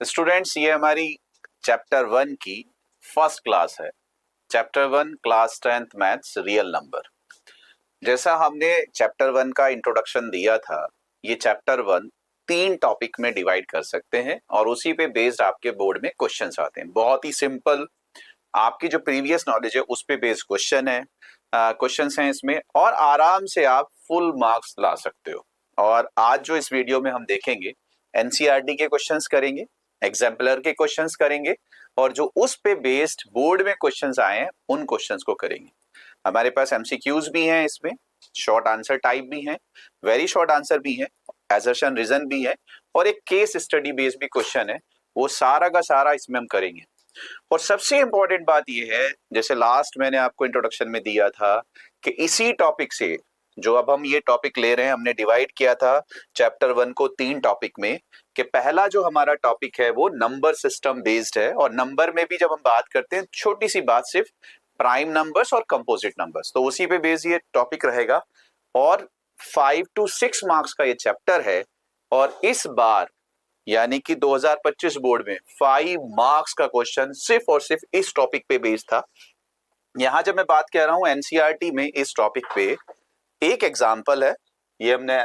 Students, ये हमारी chapter 1 की फर्स्ट क्लास है। Chapter 1 class 10th maths real number. जैसा हमने चैप्टर 1 का इंट्रोडक्शन दिया था, ये चैप्टर 1 तीन टॉपिक में डिवाइड कर सकते हैं और उसी पे बेस्ड आपके बोर्ड में क्वेश्चंस आते हैं। बहुत ही सिंपल, आपकी जो प्रीवियस नॉलेज है उस पे बेस्ड क्वेश्चन है, क्वेश्चंस हैं इसमें, और आराम से आप फुल मार्क्स ला सकते हो। और आज जो इस वीडियो में हम देखेंगे, एनसीईआरटी के क्वेश्चंस करेंगे, एग्जाम्पलर के क्वेश्चंस करेंगे, और जो उस पे बेस्ड बोर्ड में क्वेश्चंस आए हैं उन क्वेश्चंस को करेंगे। हमारे पास एमसीक्यूज भी हैं, इसमें शॉर्ट आंसर टाइप भी हैं, वेरी शॉर्ट आंसर भी है, असर्शन रीजन भी है, और एक केस स्टडी बेस्ड भी क्वेश्चन है। वो सारा का सारा इसमें हम करेंगे। और सबसे इंपॉर्टेंट बात यह है, जैसे लास्ट मैंने आपको इंट्रोडक्शन में दिया था, कि इसी टॉपिक से जो अब हम ये टॉपिक ले रहे हैं, हमने डिवाइड किया था चैप्टर 1 को तीन टॉपिक में, कि पहला जो हमारा टॉपिक है वो नंबर सिस्टम बेस्ड है। और नंबर में भी जब हम बात करते हैं, छोटी सी बात, सिर्फ प्राइम नंबर्स और कंपोजिट नंबर्स, तो उसी पे बेस्ड ये टॉपिक रहेगा। और 5 to 6 मार्क्स का ये चैप्टर है। और इस बार यानी कि 2025 बोर्ड में 5 मार्क्स का क्वेश्चन सिर्फ और सिर्फ इस टॉपिक पे बेस्ड था। यहां जब मैं बात कर रहा हूं एनसीईआरटी में इस टॉपिक पे, एक एग्जाम्पल है, ये हमने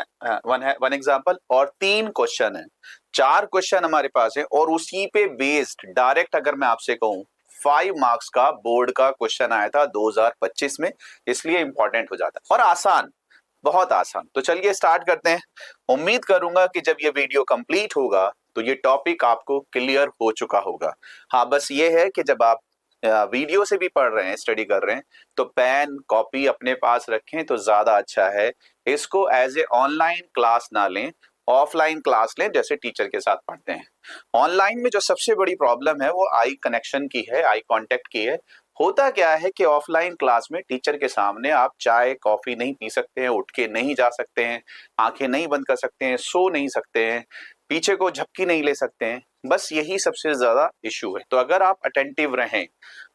वन एग्जाम्पल और 3 क्वेश्चन है, 4 क्वेश्चन हमारे पास है। और उसी पे बेस्ड डायरेक्ट अगर मैं आपसे कहूं 5 मार्क्स का बोर्ड का क्वेश्चन आया था 2025 में, इसलिए इंपॉर्टेंट हो जाता है और आसान, बहुत आसान। तो चलिए स्टार्ट करते हैं। उम्मीद करूंगा कि जब ये वीडियो कंप्लीट होगा तो ये टॉपिक आपको क्लियर हो चुका होगा। हाँ, बस ये है कि जब आप वीडियो से भी पढ़ रहे हैं, स्टडी कर रहे हैं, तो पेन कॉपी अपने पास रखें तो ज्यादा अच्छा है। इसको एज ए ऑनलाइन क्लास ना लें, ऑफलाइन क्लास लें, जैसे टीचर के साथ पढ़ते हैं। ऑनलाइन में जो सबसे बड़ी प्रॉब्लम है वो आई कनेक्शन की है, आई कांटेक्ट की है। होता क्या है कि ऑफलाइन क्लास में टीचर के सामने आप चाय कॉफी नहीं पी सकते हैं, उठ के नहीं जा सकते हैं, आंखें नहीं बंद कर सकते हैं, सो नहीं सकते हैं, पीछे को झपकी नहीं ले सकते हैं। बस यही सबसे ज्यादा इशू है। तो अगर आप अटेंटिव रहें,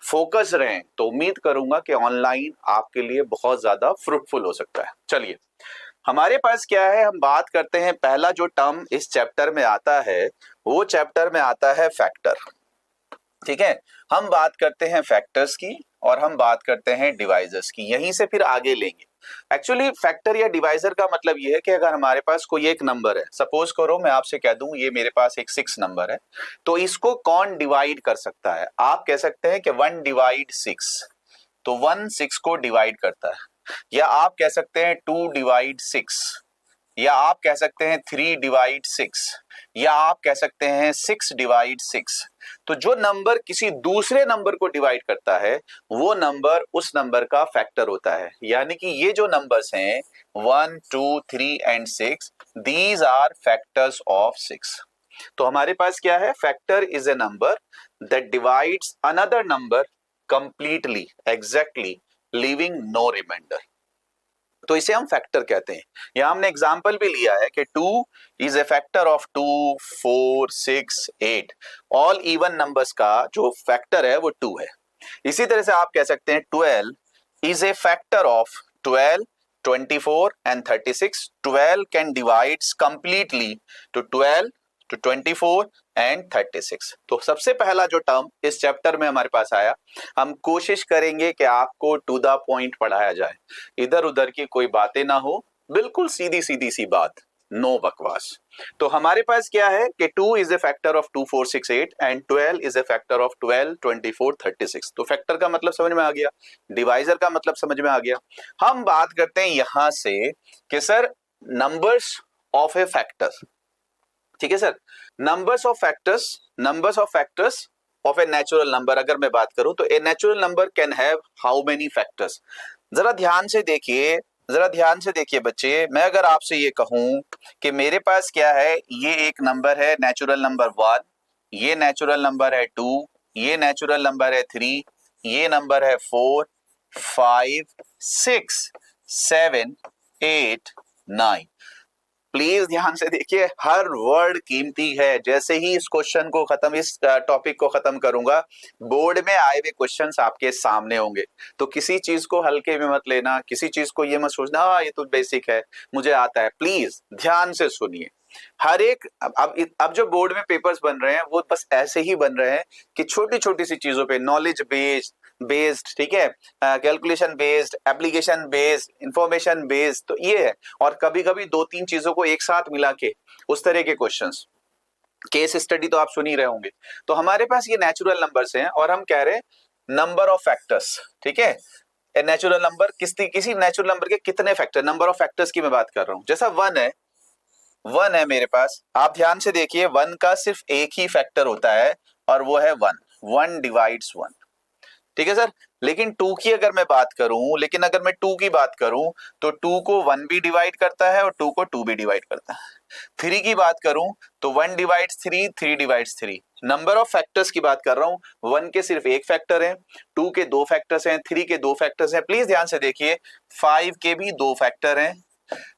फोकस रहें, तो उम्मीद करूंगा कि ऑनलाइन आपके लिए बहुत ज्यादा फ्रूटफुल हो सकता है। चलिए, हमारे पास क्या है, हम बात करते हैं। पहला जो टर्म इस चैप्टर में आता है वो चैप्टर में आता है फैक्टर। ठीक है, हम बात करते हैं फैक्टर्स की और हम बात करते हैं डिवाइजर्स की, यहीं से फिर आगे लेंगे। एक्चुअली फैक्टर या डिवाइजर का मतलब ये है कि अगर हमारे पास कोई एक नंबर है, सपोज करो मैं आपसे कह दूं ये मेरे पास एक 6 नंबर है, तो इसको कौन डिवाइड कर सकता है? आप कह सकते हैं कि 1 डिवाइड 6, तो 1 6 को डिवाइड करता है। या आप कह सकते हैं 2 डिवाइड 6, या आप कह सकते हैं 3 डिवाइड 6, या आप कह सकते हैं 6 डिवाइड 6। तो जो नंबर किसी दूसरे नंबर को डिवाइड करता है वो नंबर उस नंबर का फैक्टर होता है। यानी कि ये जो नंबर्स हैं 1 2 3 and 6, these are factors of 6। तो हमारे पास क्या है, factor is a number that divides another number completely, exactly, leaving no reminder. तो इसे हम फैक्टर कहते हैं। यहां हमने एग्जाम्पल भी लिया है कि 2 is a factor of 2 4 6 8। All even numbers का जो फैक्टर है वो 2 है। इसी तरह से आप कह सकते हैं 12 is a factor of 12 24 and 36। 12 can divides completely to 12 to 24 and 36। तो सबसे पहला जो टर्म इस चैप्टर में हमारे पास आया, हम कोशिश करेंगे कि आपको टू द पॉइंट पढ़ाया जाए, इधर उधर की कोई बातें ना हो, बिल्कुल सीधी सीधी सी बात, नो बकवास। तो हमारे पास क्या है कि 2 is a factor of 2 4 6 8 and 12 is a factor of 12 24 36। तो फैक्टर का मतलब समझ में आ गया, डिवाइजर का मतलब समझ में आ गया। हम बात करते हैं यहां से कि sir numbers of A factor. ठीक है sir, numbers of factors of A natural number. अगर मैं बात करूं तो ए natural number can have how many factors. जरा ध्यान से देखिए बच्चे, मैं अगर आपसे ये कहूं कि मेरे पास क्या है, ये एक नंबर है नेचुरल नंबर 1, ये नेचुरल नंबर है 2, ये नेचुरल नंबर है 3, ये नंबर है 4 5 6 7 8 9। प्लीज ध्यान से देखिए, हर वर्ड कीमती है। जैसे ही इस क्वेश्चन को खत्म, इस टॉपिक को खत्म करूंगा, बोर्ड में आए हुए क्वेश्चंस आपके सामने होंगे। तो किसी चीज को हल्के में मत लेना, किसी चीज को ये मत सोचना ये तो बेसिक है, मुझे आता है। प्लीज ध्यान से सुनिए, हर एक अब जो बोर्ड में पेपर्स बन रहे हैं वो बस ऐसे ही बन रहे हैं कि छोटी छोटी सी चीजों पे नॉलेज बेस्ड, ठीक है, calculation based, application based, information based, तो ये है। और कभी कभी दो तीन चीजों को एक साथ मिला के उस तरह के क्वेश्चंस, केस स्टडी तो आप सुन ही रहे होंगे। तो हमारे पास ये नेचुरल नंबर्स हैं और हम कह रहे हैं नंबर ऑफ फैक्टर्स, ठीक है। नेचुरल नंबर किसी नेचुरल नंबर के कितने फैक्टर, नंबर ऑफ फैक्टर्स की मैं बात कर रहा हूं। जैसा वन है मेरे पास, आप ध्यान से देखिए, वन का सिर्फ एक ही फैक्टर होता है और वो है वन, वन डिवाइड्स वन, ठीक है सर। लेकिन टू की अगर मैं बात करूं, लेकिन अगर मैं टू की बात करूं तो टू को वन भी डिवाइड करता है और टू को टू भी डिवाइड करता है। थ्री की बात करूं तो one divides three, three divides three. Number of factors की बात कर रहा हूं, वन के सिर्फ एक फैक्टर है, टू के दो फैक्टर्स हैं, थ्री के दो फैक्टर्स हैं। प्लीज ध्यान से देखिए, फाइव के भी दो फैक्टर हैं,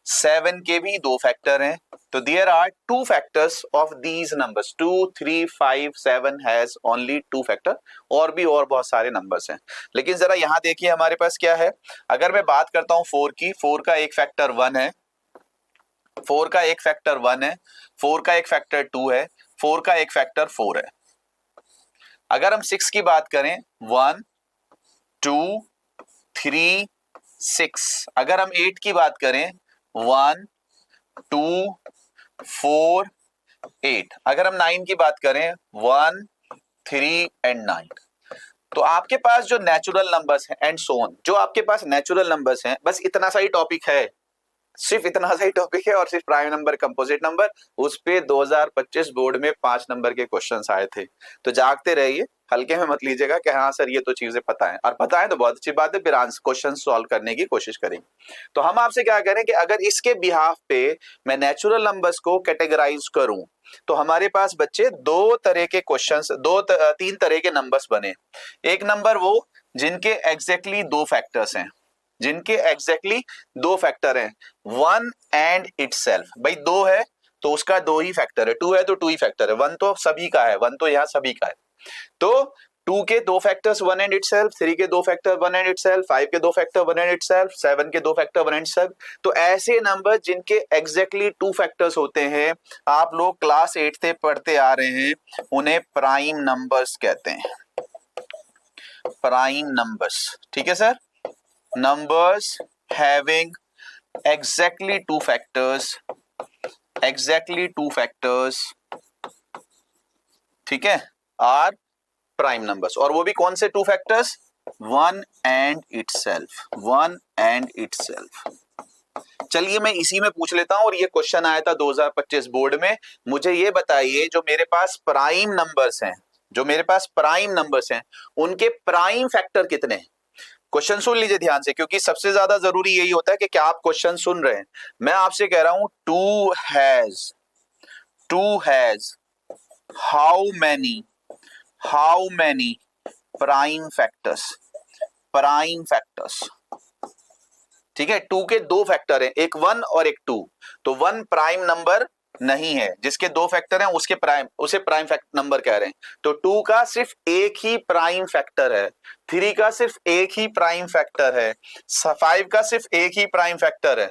सेवन के भी दो फैक्टर हैं। तो there are two factors of these numbers, 2 3 5 7 has only two factor. और भी और बहुत सारे नंबर्स हैं, लेकिन जरा यहां देखिए हमारे पास क्या है। अगर मैं बात करता हूं फोर की, फोर का एक फैक्टर वन है, फोर का एक फैक्टर वन है, फोर का एक फैक्टर टू है, फोर का एक फैक्टर फोर है। अगर हम सिक्स की बात करें, वन, टू, थ्री, सिक्स। अगर हम एट की बात करें, वन, टू, फोर, एट। अगर हम नाइन की बात करें, वन, थ्री एंड नाइन। तो आपके पास जो नेचुरल नंबर्स हैं एंड सो ऑन, जो आपके पास नेचुरल नंबर्स हैं, बस इतना सा ही टॉपिक है, सिर्फ इतना सा ही टॉपिक है। और सिर्फ प्राइम नंबर, कंपोजिट नंबर, उस पे 2025 बोर्ड में 5 नंबर के क्वेश्चंस आए थे। तो जागते रहिए, हल्के में मत लीजिएगा कि हाँ सर ये तो चीजें पता है, और पता है तो बहुत अच्छी बात है, फिर क्वेश्चन सॉल्व करने की कोशिश करेंगे। तो हम आपसे क्या करें कि अगर इसके बिहाफ पे मैं नेचुरल नंबर्स को कैटेगराइज करूं तो हमारे पास बच्चे दो तरह के क्वेश्चंस, तीन तरह के नंबर्स बने। एक नंबर वो जिनके एग्जैक्टली दो फैक्टर्स हैं, जिनके एग्जैक्टली दो फैक्टर हैं, वन एंड इटसेल्फ। भाई दो है तो उसका दो ही फैक्टर है, टू है तो टू ही फैक्टर है, वन तो सभी का है, वन तो यहाँ सभी का है। तो टू के दो factors one and itself, three के दो factor one and itself, five के दो factor one and itself, seven के दो फैक्टर वन एंड इटसेल्फ। तो ऐसे नंबर जिनके एग्जैक्टली टू फैक्टर्स होते हैं, आप लोग क्लास 8 से पढ़ते आ रहे हैं, उन्हें प्राइम नंबर्स कहते हैं, प्राइम नंबर्स, ठीक है sir. numbers having exactly two factors, ठीक है, आर प्राइम नंबर्स। और वो भी कौन से two factors, one and itself, one and itself. चलिए मैं इसी में पूछ लेता हूं, और ये क्वेश्चन आया था 2025 बोर्ड में। मुझे ये बताइए, जो मेरे पास प्राइम नंबर्स हैं, जो मेरे पास प्राइम नंबर्स हैं, उनके प्राइम फैक्टर कितने हैं। क्वेश्चन सुन लीजिए ध्यान से, क्योंकि सबसे ज्यादा जरूरी यही होता है कि क्या आप क्वेश्चन सुन रहे हैं। मैं आपसे कह रहा हूं, two has how many prime factors, ठीक है। टू के दो फैक्टर हैं, एक वन और एक टू। तो वन प्राइम नंबर नहीं है, जिसके दो फैक्टर हैं उसे प्राइम फैक्टर नंबर कह रहे हैं। तो टू का सिर्फ एक ही प्राइम फैक्टर है, थ्री का सिर्फ एक ही प्राइम फैक्टर है, फाइव का सिर्फ एक ही प्राइम फैक्टर है।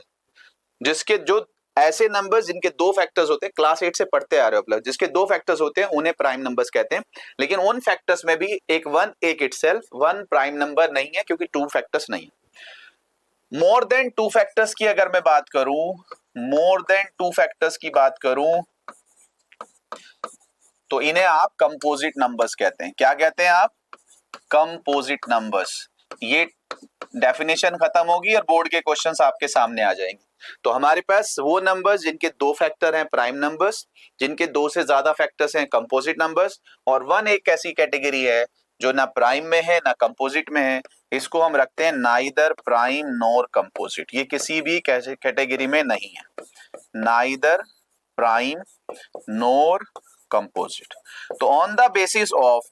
जिसके जो ऐसे नंबर्स जिनके दो फैक्टर्स होते हैं, क्लास 8 से पढ़ते आ रहे हो आप, जिसके दो फैक्टर्स होते हैं उन्हें प्राइम नंबर्स कहते हैं। लेकिन उन फैक्टर्स में भी एक वन एक इटसेल्फ, वन प्राइम नंबर नहीं है क्योंकि टू फैक्टर्स नहीं है। मोर देन टू फैक्टर्स की अगर मैं बात करूं, मोर देन टू फैक्टर्स की बात करूं, तो इन्हें आप कंपोजिट नंबर्स कहते हैं। क्या कहते हैं आप, कंपोजिट नंबर्स। ये डेफिनेशन खत्म होगी और बोर्ड के क्वेश्चंस आपके सामने आ जाएंगे। तो हमारे पास वो नंबर्स जिनके दो फैक्टर हैं प्राइम नंबर्स, जिनके दो से ज्यादा फैक्टर्स हैं कंपोजिट नंबर्स, और वन एक ऐसी कैटेगरी है जो ना प्राइम में है ना कंपोजिट में है। इसको हम रखते हैं नाइदर प्राइम नॉर कंपोजिट। ये किसी भी कैटेगरी में नहीं है, नाइदर प्राइम नॉर कंपोजिट। तो ऑन द बेसिस ऑफ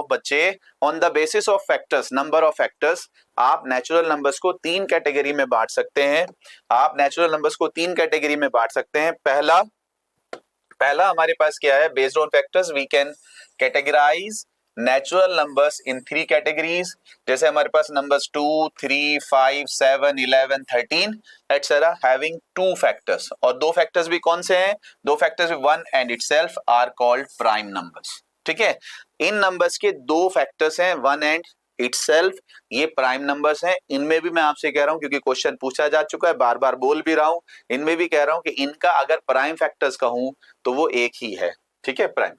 बच्चे, on the basis of factors, number of factors, आप नेचुरल नंबर्स को तीन कैटेगरी में बांट सकते हैं। पहला हमारे पास क्या है, based on factors we can categorize natural numbers in 3 categories, जैसे हमारे पास नंबर्स 2, 3, 5, 7, 11, 13 एटसेट्रा हैविंग 2 फैक्टर्स, और 2 फैक्टर्स भी कौन से हैं? 2 factors 1 and itself are called prime numbers. ठीक है, इन नंबर्स के 2 फैक्टर्स हैं 1 एंड इटसेल्फ, ये प्राइम नंबर्स हैं। इनमें भी मैं आपसे कह रहा हूं, क्योंकि क्वेश्चन पूछा जा चुका है, बार बार बोल भी रहा हूं, इनमें भी कह रहा हूं कि इनका अगर प्राइम फैक्टर्स कहूं तो वो एक ही है। ठीक है, prime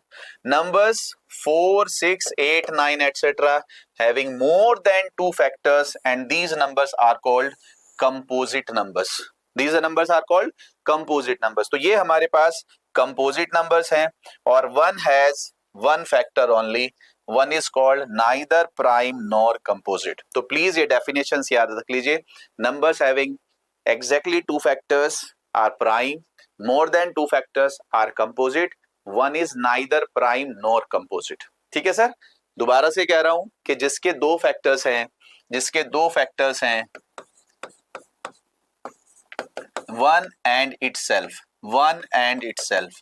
numbers 4, 6, 8, 9 etcetera having more than 2 factors and these numbers are called composite numbers. These numbers are called composite numbers. तो ये हमारे पास कंपोजिट नंबर्स हैं, और one has one factor only, one is called neither prime nor composite. तो please ये definitions याद रख लीजिए, numbers having exactly 2 factors are prime, more than 2 factors are composite, one is neither prime nor composite। ठीक है sir, दोबारा से कह रहा हूं कि जिसके 2 फैक्टर्स हैं, जिसके 2 फैक्टर्स हैं one and itself, one and itself,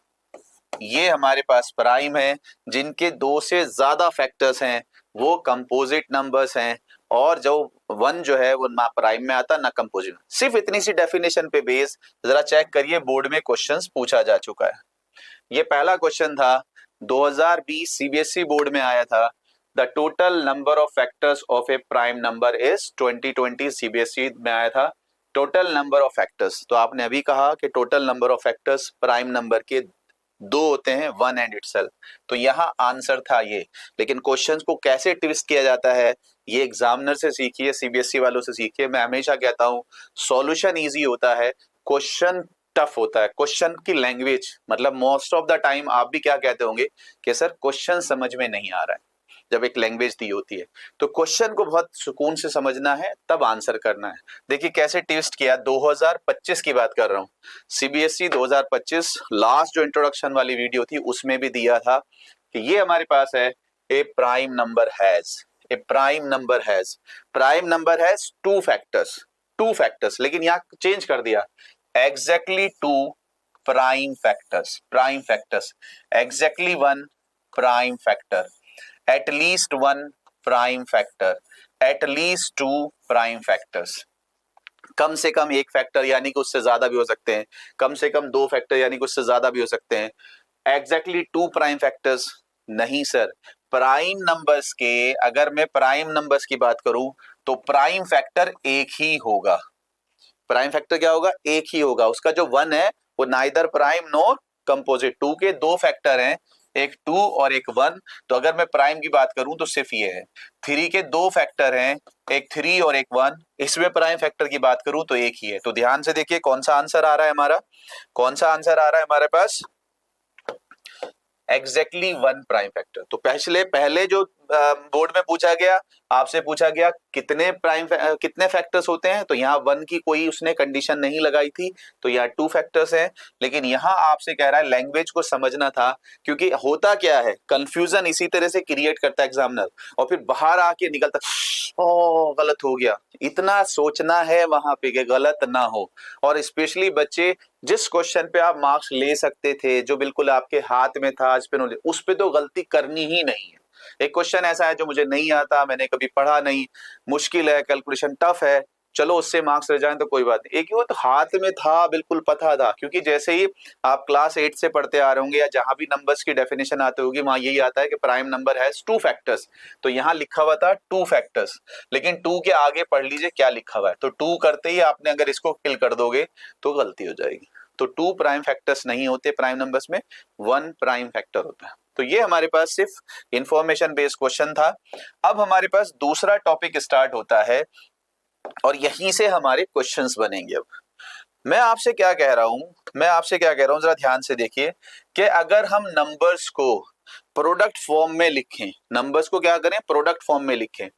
ये हमारे पास प्राइम है। जिनके 2 से ज्यादा फैक्टर्स हैं वो कंपोजिट नंबर्स हैं, और जो वन जो है वो ना प्राइम में आता ना कंपोजिट। सिर्फ इतनी सी डेफिनेशन पे बेस जरा चेक करिए, बोर्ड में क्वेश्चंस पूछा जा चुका है। ये पहला क्वेश्चन था 2020 सीबीएसई बोर्ड में आया था, the total number of factors of A prime number is 2020 CBSE में आया था, टोटल नंबर ऑफ फैक्टर्स। तो आपने अभी कहा कि total number of factors prime number के 2 होते हैं, वन एंड इटसेल्फ। तो यहाँ आंसर था ये। लेकिन क्वेश्चंस को कैसे ट्विस्ट किया जाता है ये एग्जामिनर से सीखिए, सीबीएसई वालों से सीखिए। मैं हमेशा कहता हूँ सॉल्यूशन इजी होता है, क्वेश्चन टफ होता है। क्वेश्चन की लैंग्वेज, मतलब मोस्ट ऑफ द टाइम आप भी क्या कहते होंगे कि सर क्वेश्चन समझ में नहीं आ रहा है, जब एक लैंग्वेज दी होती है। तो क्वेश्चन को बहुत सुकून से समझना है, तब आंसर करना है। देखिए कैसे ट्विस्ट किया, 2025 की बात कर रहा हूं, सीबीएसई 2025 लास्ट जो इंट्रोडक्शन वाली वीडियो थी उसमें भी दिया था कि ये हमारे पास है a prime number has, a prime number has, prime number has 2 factors, 2 factors, लेकिन यहां चेंज कर दिया, exactly 2 prime factors, prime factors, exactly 1 prime factor, at least 1 prime factor, at least 2 prime factors। कम से कम 1 फैक्टर यानी कि उससे ज्यादा भी हो सकते हैं, कम से कम 2 फैक्टर यानी कि उससे ज्यादा भी हो सकते हैं। एग्जैक्टली 2 प्राइम फैक्टर्स नहीं सर, प्राइम नंबर्स के, अगर मैं प्राइम नंबर्स की बात करूं तो प्राइम फैक्टर एक ही होगा। प्राइम फैक्टर क्या होगा? एक ही होगा। उसका जो 1 है वो नाइदर प्राइम नॉर कंपोजिट। 2 के 2 फैक्टर हैं, एक 2 और एक 1। तो अगर मैं प्राइम की बात करूं तो सिर्फ ये है। 3 के 2 फैक्टर हैं, एक 3 और एक 1। इसमें प्राइम फैक्टर की बात करूं तो एक ही है। तो ध्यान से देखिए कौन सा आंसर आ रहा है हमारा, कौन सा आंसर आ रहा है हमारे पास, एग्जैक्टली 1 प्राइम फैक्टर। तो पहले जो बोर्ड में पूछा गया, आपसे पूछा गया कितने कितने फैक्टर्स होते हैं, तो यहाँ 1 की कोई उसने कंडीशन नहीं लगाई थी, तो यहाँ 2 फैक्टर्स हैं। लेकिन यहाँ आपसे कह रहा है लैंग्वेज को समझना था, क्योंकि होता क्या है, कंफ्यूजन इसी तरह से क्रिएट करता है एग्जामिनर, और फिर बाहर आके निकलता ओ गलत हो गया। इतना सोचना है वहां पे कि गलत ना हो। और स्पेशली बच्चे जिस क्वेश्चन पे आप मार्क्स ले सकते थे, जो बिल्कुल आपके हाथ में था, उस पे तो गलती करनी ही नहीं है। एक क्वेश्चन ऐसा है जो मुझे नहीं आता, मैंने कभी पढ़ा नहीं, मुश्किल है, कैलकुलेशन टफ है, चलो उससे मार्क्स रह जाए तो कोई बात नहीं। एक ही वो तो हाथ में था, बिल्कुल पता था, क्योंकि जैसे ही आप क्लास 8 से पढ़ते आ रहे होंगे या जहां भी नंबर्स की डेफिनेशन आती होगी वहां यही आता है कि प्राइम नंबर हैज 2 फैक्टर्स। तो यहाँ लिखा हुआ था 2 फैक्टर्स, लेकिन 2 के आगे पढ़ लीजिए क्या लिखा हुआ है। तो 2 करते ही आपने अगर इसको फिल कर दोगे तो गलती हो जाएगी। तो 2 प्राइम फैक्टर्स नहीं होते प्राइम नंबर्स में, 1 प्राइम फैक्टर होता है। तो ये हमारे पास सिर्फ इंफॉर्मेशन बेस्ड क्वेश्चन था। अब हमारे पास दूसरा टॉपिक स्टार्ट होता है और यहीं से हमारे क्वेश्चंस बनेंगे। अब मैं आपसे क्या कह रहा हूं, जरा ध्यान से देखिए कि अगर हम नंबर्स को प्रोडक्ट फॉर्म में लिखें, नंबर्स को क्या करें, प्रोडक्ट फॉर्म में लिखें,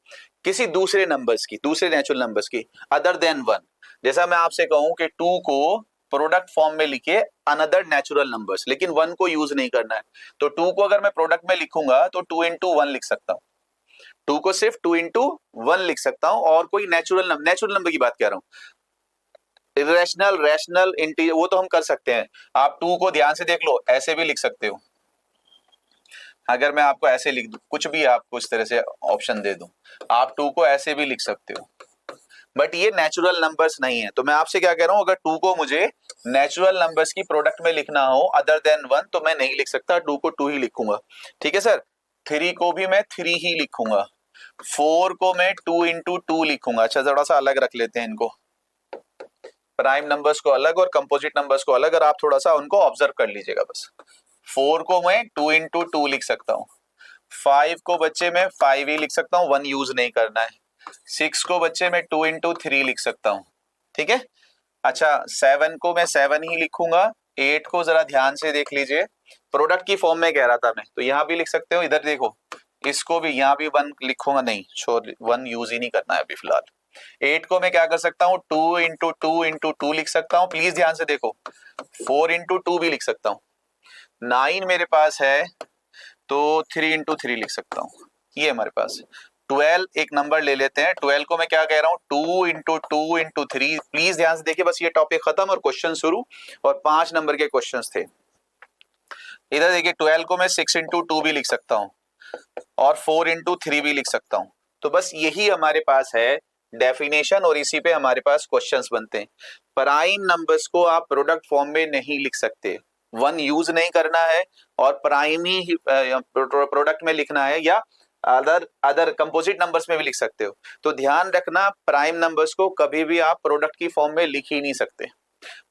किसी दूसरे नंबर्स की, दूसरे नेचुरल नंबर्स की, अदर देन 1। जैसा मैं आपसे कहूं कि 2 को प्रोडक्ट फॉर्म में लिखिए अनदर नेचुरल नंबर्स, लेकिन 1 को यूज नहीं करना है। तो 2 को अगर मैं प्रोडक्ट में लिखूंगा तो 2 into 1 लिख सकता हूं, 2 को सिर्फ 2 into 1 लिख सकता हूं, और कोई नेचुरल नंबर की बात कर रहा हूं। इरेशनल, रैशनल, इंटीजर वो तो हम कर सकते हैं। आप 2 को ध्यान से देख लो, ऐसे भी लिख सकते हो, अगर मैं आपको ऐसे लिख दूं, कुछ भी आपको इस तरह से ऑप्शन दे दूं, आप 2 को ऐसे भी लिख सकते हो, बट ये नेचुरल नंबर्स नहीं है। तो मैं आपसे क्या कह रहा हूं, अगर 2 को मुझे नेचुरल नंबर्स की प्रोडक्ट में लिखना हो अदर देन 1 तो मैं नहीं लिख सकता, 2 को 2 ही लिखूंगा। ठीक है सर। 3 को भी मैं 3 ही लिखूंगा, 4 को मैं 2 इंटू 2 लिखूंगा। अच्छा, थोड़ा सा अलग रख लेते हैं इनको, प्राइम नंबर्स को अलग और कंपोजिट नंबर्स को अलग, और आप थोड़ा सा उनको ऑब्जर्व कर लीजिएगा बस। 4 को मैं 2 इंटू 2 लिख सकता हूँ, 5 को बच्चे मैं 5 ही लिख सकता हूँ, 1 यूज नहीं करना है। 6 को बच्चे मैं 2 इंटू 3 लिख सकता हूँ। ठीक है। अच्छा, 7 को मैं 7 ही लिखूंगा। 8 को जरा ध्यान से देख लीजिए, प्रोडक्ट की फॉर्म में कह रहा था मैं, तो यहाँ भी लिख सकते हो। इधर देखो, इसको भी यहाँ भी 1 लिखूंगा, नहीं छोड़, 1 यूज ही नहीं करना है अभी फिलहाल। 8 को मैं क्या कर सकता हूँ, 2 इंटू 2 इंटू 2 लिख सकता हूँ। प्लीज ध्यान से देखो, 4 इंटू 2 भी लिख सकता हूँ। 9 मेरे पास है तो 3 इंटू 3 लिख सकता हूँ, ये हमारे पास है। 12 एक नंबर ले लेते हैं, 12 को मैं क्या कह रहा हूँ, 2 इंटू 2 इंटू 3। प्लीज ध्यान से देखिए, बस ये टॉपिक खत्म और क्वेश्चन शुरू, और 5 नंबर के क्वेश्चन थे। इधर देखिए, 12 को मैं 6 इंटू 2 भी लिख सकता हूँ और 4 इंटू 3 भी लिख सकता हूँ। तो बस यही हमारे पास है डेफिनेशन, और इसी पे हमारे पास क्वेश्चंस बनते हैं। प्राइम नंबर्स को आप प्रोडक्ट फॉर्म में नहीं लिख सकते, 1 यूज नहीं करना है और प्राइम ही प्रोडक्ट में लिखना है, या अदर अदर कंपोजिट नंबर्स में भी लिख सकते हो। तो ध्यान रखना, प्राइम नंबर्स को कभी भी आप प्रोडक्ट की फॉर्म में लिख ही नहीं सकते।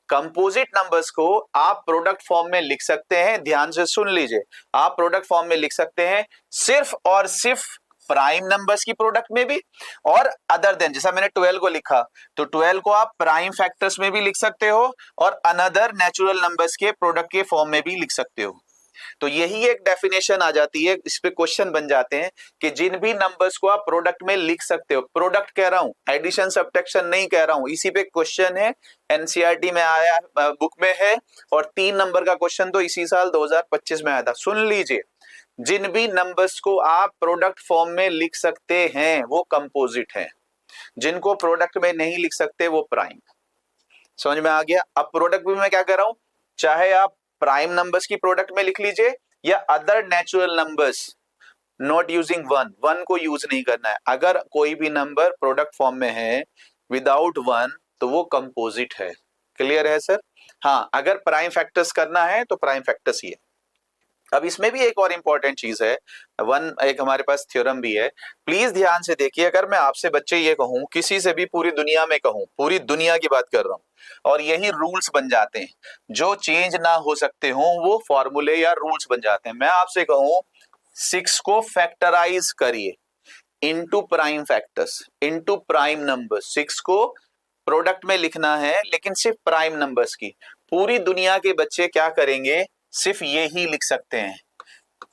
कंपोजिट नंबर्स को आप प्रोडक्ट फॉर्म में लिख सकते हैं, ध्यान से सुन लीजिए, आप प्रोडक्ट फॉर्म में लिख सकते हैं सिर्फ और सिर्फ प्राइम नंबर्स की प्रोडक्ट में भी, और अदर देन, जैसा मैंने 12 को लिखा, तो 12 को आप प्राइम फैक्टर्स में भी लिख सकते हो और अनदर नेचुरल नंबर्स के प्रोडक्ट के फॉर्म में भी लिख सकते हो। तो यही एक डेफिनेशन आ जाती है, इस पे क्वेश्चन बन जाते हैं कि जिन भी नंबर्स को आप प्रोडक्ट में लिख सकते हो, प्रोडक्ट कह रहा हूं, एडिशन सब्ट्रैक्शन नहीं कह रहा हूं, इसी पे क्वेश्चन है, एनसीईआरटी में आया, बुक में है, और 3 नंबर का क्वेश्चन तो इसी साल 2025 में आया था। सुन लीजिए, जिन भी नंबर्स को आप प्रोडक्ट फॉर्म में लिख सकते हैं वो कंपोजिट हैं, जिनको प्रोडक्ट में नहीं लिख सकते वो प्राइम। समझ में आ गया? अब प्रोडक्ट भी मैं क्या कर रहा हूं, चाहे आप प्राइम नंबर्स की प्रोडक्ट में लिख लीजिए या other natural numbers, not using 1 को यूज नहीं करना है। अगर कोई भी नंबर प्रोडक्ट फॉर्म में है विदाउट 1 तो वो कंपोजिट है। क्लियर है सर? हाँ, अगर प्राइम फैक्टर्स करना है तो प्राइम फैक्टर्स ही है। अब इसमें भी एक और इंपॉर्टेंट चीज है, एक हमारे पास थ्योरम भी है, प्लीज ध्यान से देखिए। अगर मैं आपसे बच्चे ये कहूं, किसी से भी पूरी दुनिया में कहूं, पूरी दुनिया की बात कर रहा हूं, और यही रूल्स बन जाते हैं, जो चेंज ना हो सकते हो वो फॉर्मूले या रूल्स बन जाते हैं। मैं आपसे कहूं 6 को फैक्टराइज करिए into prime factors, into prime number, 6 को प्रोडक्ट में लिखना है लेकिन सिर्फ प्राइम नंबर्स की, पूरी दुनिया के बच्चे क्या करेंगे, सिर्फ ये ही लिख सकते हैं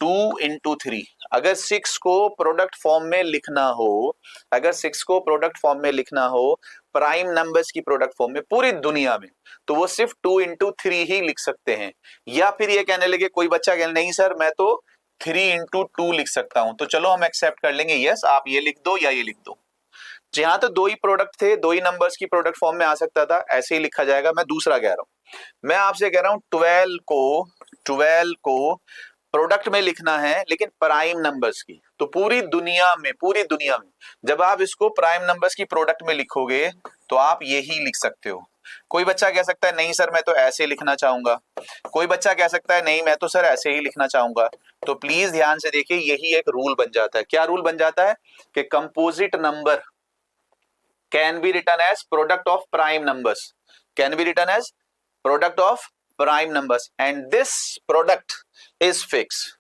2 इंटू 3। अगर 6 को प्रोडक्ट फॉर्म में लिखना हो, अगर 6 को प्रोडक्ट फॉर्म में लिखना हो प्राइम नंबर्स की प्रोडक्ट फॉर्म में पूरी दुनिया में, तो वो सिर्फ 2 इंटू 3 ही लिख सकते हैं। या फिर ये कहने लगे, कोई बच्चा कहने नहीं सर मैं तो 3 इंटू 2 लिख सकता हूं, तो चलो हम एक्सेप्ट कर लेंगे, यस आप ये लिख दो या ये लिख दो। जहां तो 2 ही प्रोडक्ट थे, 2 ही नंबर्स की प्रोडक्ट फॉर्म में आ सकता था, ऐसे ही लिखा जाएगा। मैं दूसरा कह रहा हूं, मैं आपसे कह रहा हूं 12 को प्रोडक्ट में लिखना है लेकिन प्राइम नंबर्स की, तो पूरी दुनिया में जब आप इसको प्राइम नंबर्स की प्रोडक्ट में लिखोगे तो आप यही लिख सकते हो। कोई बच्चा कह सकता है नहीं सर मैं तो ऐसे लिखना चाहूंगा, कोई बच्चा कह सकता है नहीं मैं तो सर ऐसे ही लिखना चाहूंगा। तो प्लीज ध्यान से देखिए, यही एक रूल बन जाता है। क्या रूल बन जाता है कि composite number can be written as product of prime numbers, can be written as product of prime numbers, and this product is fixed,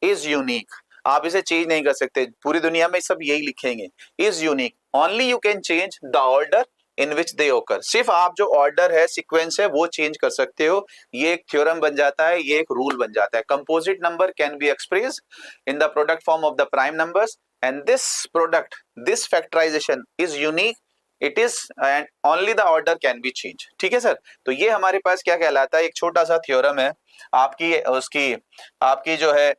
is unique। आप इसे चेंज नहीं कर सकते, पूरी दुनिया में सब यही लिखेंगे, is unique, only you can change the order in which they occur। सिर्फ आप जो ऑर्डर है, सीक्वेंस है, वो चेंज कर सकते हो। ये एक थ्योरम बन जाता है, ये एक रूल बन जाता है। Composite number can be express in the product form of the prime numbers, and this product, this factorization is unique, it is and only the order can be change. ठीक है सर? तो ये हमारे पास क्या कहलाता है, एक छोटा सा थ्योरम है आपकी जो है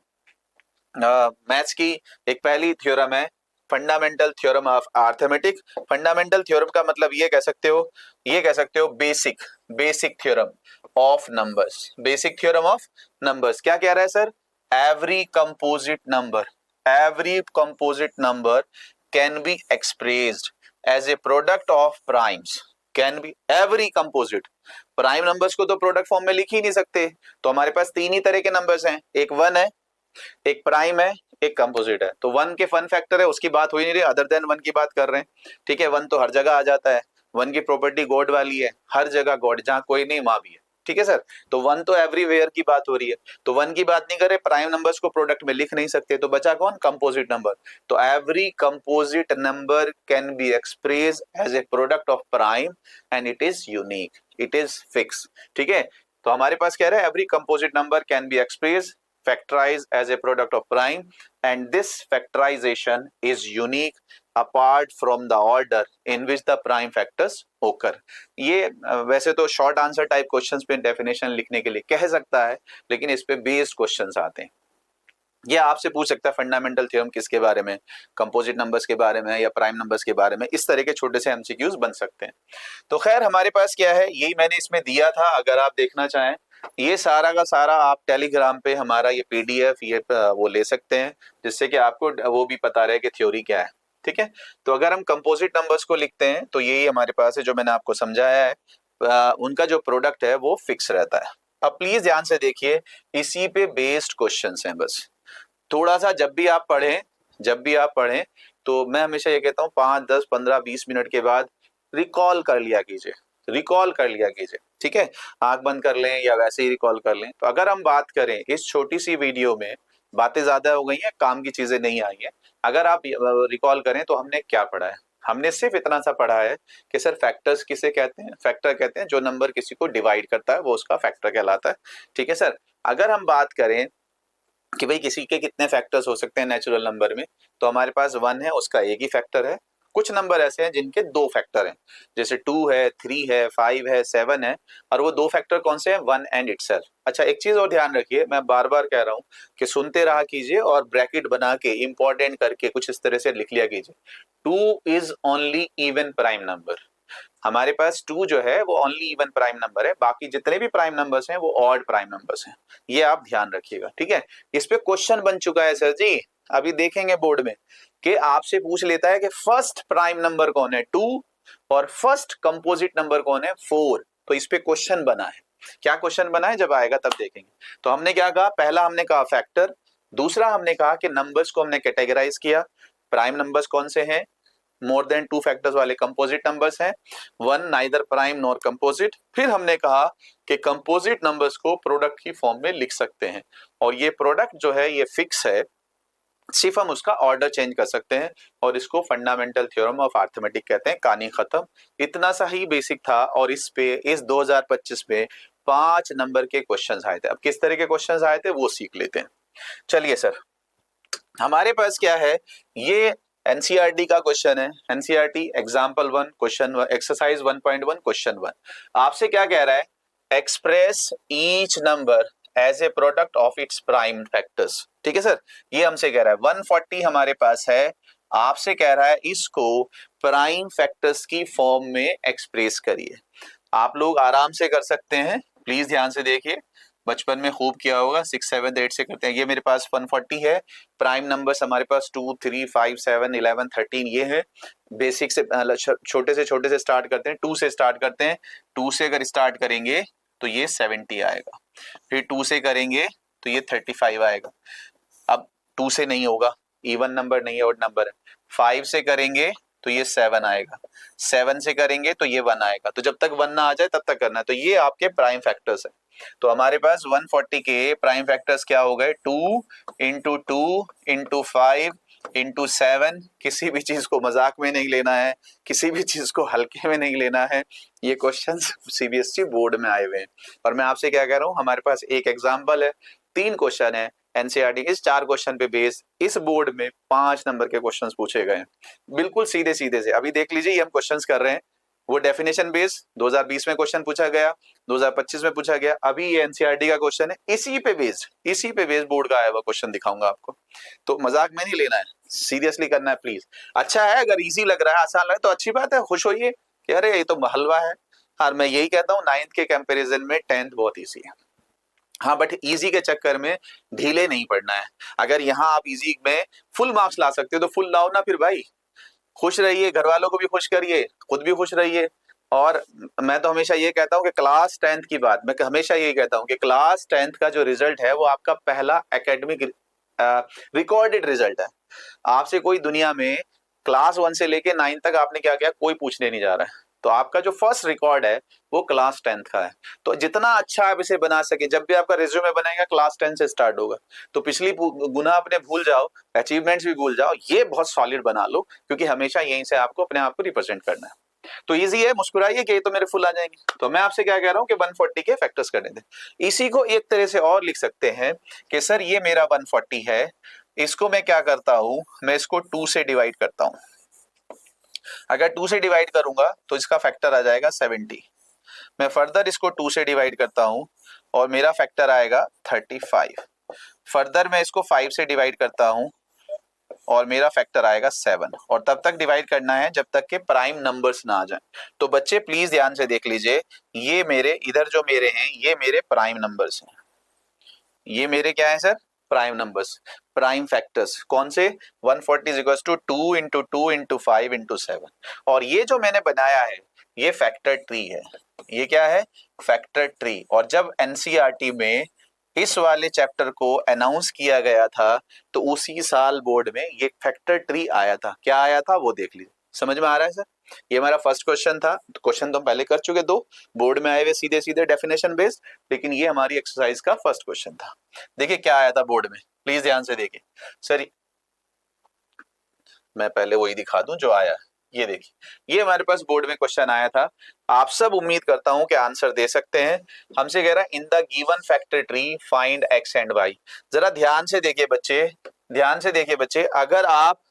मैथ्स की एक पहली थ्योरम है, fundamental theorem of arithmetic. Fundamental theorem का मतलब ये कह सकते हो basic theorem of numbers, basic theorem of numbers. क्या कह रहा है sir? every composite number can be expressed as a product of primes, can be every composite। Prime numbers को तो प्रोडक्ट फॉर्म में लिख ही नहीं सकते, तो हमारे पास तीन ही तरह के नंबर्स हैं, एक वन है, एक प्राइम है, एक कंपोजिट है। तो वन के फन फैक्टर है, उसकी बात हो ही नहीं रही, अदर देन वन की बात कर रहे हैं। ठीक है, वन तो हर जगह आ जाता है, वन की प्रॉपर्टी गॉड वाली है, हर जगह गॉड, जहां कोई नहीं वहां भी है। ठीक है सर, तो वन तो एवरीवेयर की बात हो रही है, तो वन की बात नहीं करे, प्राइम नंबर्स को प्रोडक्ट में लिख नहीं सकते, तो बचा कौन, कंपोजिट नंबर। तो every composite number can be express as a product of prime and it is unique, it is fix. ठीक है, तो हमारे पास कह रहा है every composite number can be express factorized as a product of prime and this factorization is unique apart from the order in which the prime factors occur। ये वैसे तो शॉर्ट आंसर टाइप क्वेश्चंस पे definition लिखने के लिए कह सकता है, लेकिन इस पे बेस्ड क्वेश्चंस आते हैं। ये आपसे पूछ सकता है फंडामेंटल थ्योरम किसके बारे में, कंपोजिट नंबर्स के बारे में या प्राइम नंबर्स के बारे में, इस तरह के छोटे से एमसीक्यूज बन सकते हैं। तो खैर हमारे पास क्या है, यही मैंने इसमें दिया था, अगर आप देखना चाहें ये सारा का सारा आप टेलीग्राम पे हमारा ये पीडीएफ ये वो ले सकते हैं, जिससे कि आपको वो भी पता रहे कि थ्योरी क्या है। ठीक है, तो अगर हम कंपोजिट नंबर्स को लिखते हैं तो यही हमारे पास है, जो मैंने आपको समझाया है, उनका जो प्रोडक्ट है वो फिक्स रहता है। अब प्लीज ध्यान से देखिए, इसी पे बेस्ड क्वेश्चंस हैं बस। थोड़ा सा जब भी आप पढ़ें तो मैं हमेशा ये कहता हूँ 5, 10, 15, 20 मिनट के बाद रिकॉल कर लिया कीजिए, ठीक है, आंख बंद कर लें या वैसे ही रिकॉल कर लें। तो अगर हम बात करें इस छोटी सी वीडियो में, बातें ज्यादा हो गई हैं, काम की चीजें नहीं आई हैं, अगर आप रिकॉल करें तो हमने क्या पढ़ा है, हमने सिर्फ इतना सा पढ़ा है कि सर फैक्टर्स किसे कहते हैं, फैक्टर कहते हैं जो नंबर किसी को डिवाइड करता है वो उसका फैक्टर कहलाता है। ठीक है सर, अगर हम बात करें कि भाई किसी के कितने फैक्टर्स हो सकते हैं नेचुरल नंबर में, तो हमारे पास वन है, उसका एक ही फैक्टर है। कुछ नंबर ऐसे हैं जिनके दो फैक्टर हैं, जैसे 2 है, 3 है, 5 है, 7 है, और वो दो फैक्टर कौन से हैं, वन एंड इटसेल्फ। अच्छा एक चीज और ध्यान रखिए, मैं बार बार कह रहा हूँ कि सुनते रहा कीजिए और ब्रैकेट बना के इंपॉर्टेंट करके कुछ इस तरह से लिख लिया कीजिए। 2 is only even prime number, हमारे पास 2 जो है वो ओनली इवन प्राइम नंबर है, बाकी जितने भी प्राइम नंबर्स हैं वो ऑड प्राइम नंबर्स हैं, ये आप ध्यान रखिएगा। ठीक है, इस पे क्वेश्चन बन चुका है सर जी, अभी देखेंगे बोर्ड में कि आपसे पूछ लेता है कि फर्स्ट प्राइम नंबर कौन है 2 और फर्स्ट कंपोजिट नंबर कौन है 4। तो इस पे क्वेश्चन बना है, क्या क्वेश्चन बना है जब आएगा तब देखेंगे। तो हमने क्या कहा, पहला हमने कहा फैक्टर, दूसरा हमने कहा कि नंबर्स को हमने कैटेगराइज किया, प्राइम नंबर्स कौन से हैं, मोर देन 2 फैक्टर्स वाले कंपोजिट नंबर्स हैं, one neither prime nor composite. फिर हमने कहा कि कंपोजिट नंबर्स को प्रोडक्ट की फॉर्म में लिख सकते हैं, और ये प्रोडक्ट जो है ये फिक्स है, सिर्फ हम उसका ऑर्डर चेंज कर सकते हैं, और इसको फंडामेंटल थ्योरम ऑफ अरिथमेटिक कहते हैं। कहानी खत्म, इतना सा ही बेसिक था, और इस 2025 में 5 नंबर के क्वेश्चंस आए थे। अब किस तरह के क्वेश्चंस आए थे वो सीख लेते हैं। चलिए सर, हमारे पास क्या है, ये एनसीईआरटी का क्वेश्चन है, NCERT example 1 question exercise 1.1 question 1 आपसे क्या कह रहा है, express each number as a product of its prime factors. ठीक है सर, ये हमसे कह रहा है 140 हमारे पास है, आपसे कह रहा है इसको प्राइम फैक्टर्स की फॉर्म में एक्सप्रेस करिए। आप लोग आराम से कर सकते हैं, प्लीज ध्यान से देखिए, बचपन में खूब किया होगा, 6, 7, 8 से करते हैं। ये मेरे पास 140 है, प्राइम नंबर्स हमारे पास 2, 3, 5, 7, 11, 13 ये है। बेसिक से छोटे से स्टार्ट करते हैं, 2 से स्टार्ट करते हैं, 2 से अगर स्टार्ट करेंगे तो ये 70 आएगा, फिर 2 से करेंगे तो ये 35 आएगा। अब 2 से नहीं होगा, इवन नंबर नहीं है, ऑड नंबर है। 5 से करेंगे तो ये 7 आएगा, 7 से करेंगे तो ये 1 आएगा। तो जब तक 1 ना आ जाए तब तक करना है। तो ये आपके प्राइम फैक्टर्स है। तो हमारे पास 140 के प्राइम फैक्टर्स क्या हो गए, 2 इंटू 2 इंटू 5 इंटू 7। किसी भी चीज को मजाक में नहीं लेना है, किसी भी चीज को हल्के में नहीं लेना है, ये क्वेश्चंस सीबीएसई बोर्ड में आए हुए हैं। और मैं आपसे क्या कह रहा हूँ, हमारे पास एक एग्जाम्पल है, 3 क्वेश्चन है एनसीईआरटी, इस 4 क्वेश्चन पे बेस इस बोर्ड में 5 नंबर के क्वेश्चंस पूछे गए हैं, बिल्कुल सीधे सीधे से। अभी देख लीजिए, ये हम क्वेश्चंस कर रहे हैं, वो डेफिनेशन बेस 2020 में क्वेश्चन पूछा गया, 2025 में पूछा गया, अभी ये एनसीईआरटी का क्वेश्चन है, इसी पे बेस्ड बोर्ड का आया हुआ क्वेश्चन दिखाऊंगा आपको। तो मजाक में नहीं लेना है, सीरियसली करना है प्लीज। अच्छा है, अगर इजी लग रहा है, आसान लग रहा है तो अच्छी बात है, खुश होइए कि अरे ये तो हलवा है। और मैं यही कहता हूँ 9th के कंपैरिजन में 10th बहुत ईजी है। हाँ, बट इजी के चक्कर में ढीले नहीं पड़ना है। अगर यहाँ आप इजी में फुल मार्क्स ला सकते हो तो फुल लाओ ना फिर भाई। खुश रहिए, घर वालों को भी खुश करिए, खुद भी खुश रहिए। और मैं तो हमेशा ये कहता हूँ कि क्लास 10th की बात, मैं हमेशा यही कहता हूँ कि क्लास 10th का जो रिजल्ट है वो आपका पहला एकेडमिक रिकॉर्डेड रिजल्ट है। आपसे कोई दुनिया में क्लास 1 से लेके 9 तक आपने क्या किया कोई पूछने नहीं जा रहा है। तो आपका जो फर्स्ट रिकॉर्ड है वो क्लास 10th का है। तो जितना अच्छा आप इसे बना सके, जब भी आपका रिज्यूमे बनेगा क्लास 10 से स्टार्ट होगा। तो पिछली गुना अपने भूल जाओ, अचीवमेंट्स भी भूल जाओ, ये बहुत सॉलिड बना लो, क्योंकि हमेशा यहीं से आपको अपने आप को रिप्रेजेंट करना है। तो इजी है, मुस्कुराइए कि ये तो मेरे फुल आ जाएंगे। तो मैं आपसे क्या कह रहा हूँ कि 140 के फैक्टर्स करने दें। इसी को एक तरह से और लिख सकते हैं कि सर ये मेरा 140 है, इसको मैं क्या करता हूं, मैं इसको 2 से डिवाइड करता हूं। अगर 2 से डिवाइड करूंगा तो इसका फैक्टर आ जाएगा 70। मैं फर्दर इसको 2 से डिवाइड करता हूं और मेरा फैक्टर आएगा 35। फर्दर मैं इसको 5 से डिवाइड करता हूं और मेरा फैक्टर आएगा 7। और तब तक डिवाइड करना है जब तक के प्राइम नंबर्स ना आ जाए। तो बच्चे प्लीज ध्यान से देख लीजिए, ये मेरे इधर जो मेरे हैं ये मेरे प्राइम नंबर्स हैं। ये मेरे क्या है sir, prime numbers, prime factors. कौन से, 140 is equal to 2 into 2 into 5 into 7। और ये जो मैंने बनाया है ये फैक्टर ट्री है। ये क्या है, फैक्टर ट्री। और जब एनसीईआरटी में इस वाले चैप्टर को अनाउंस किया गया था तो उसी साल बोर्ड में ये फैक्टर ट्री आया था। क्या आया था वो देख लीजिए। समझ में आ रहा है सर? ये हमारा फर्स्ट क्वेश्चन था। क्वेश्चन तो हम पहले कर चुके, 2 बोर्ड में आए हुए सीधे सीधे डेफिनेशन बेस्ड, लेकिन ये हमारी एक्सरसाइज का फर्स्ट क्वेश्चन था। देखिए क्या आया था बोर्ड में, प्लीज ध्यान से देखिए। सर मैं पहले वही दिखा दूं जो आया। ये देखिए, ये हमारे पास बोर्ड में क्वेश्चन आया था। आप सब उम्मीद करता हूं कि आंसर दे सकते हैं। हमसे कह रहा है in the given factor tree find X and Y. जरा ध्यान से देखिए बच्चे, ध्यान से देखिए बच्चे। अगर आप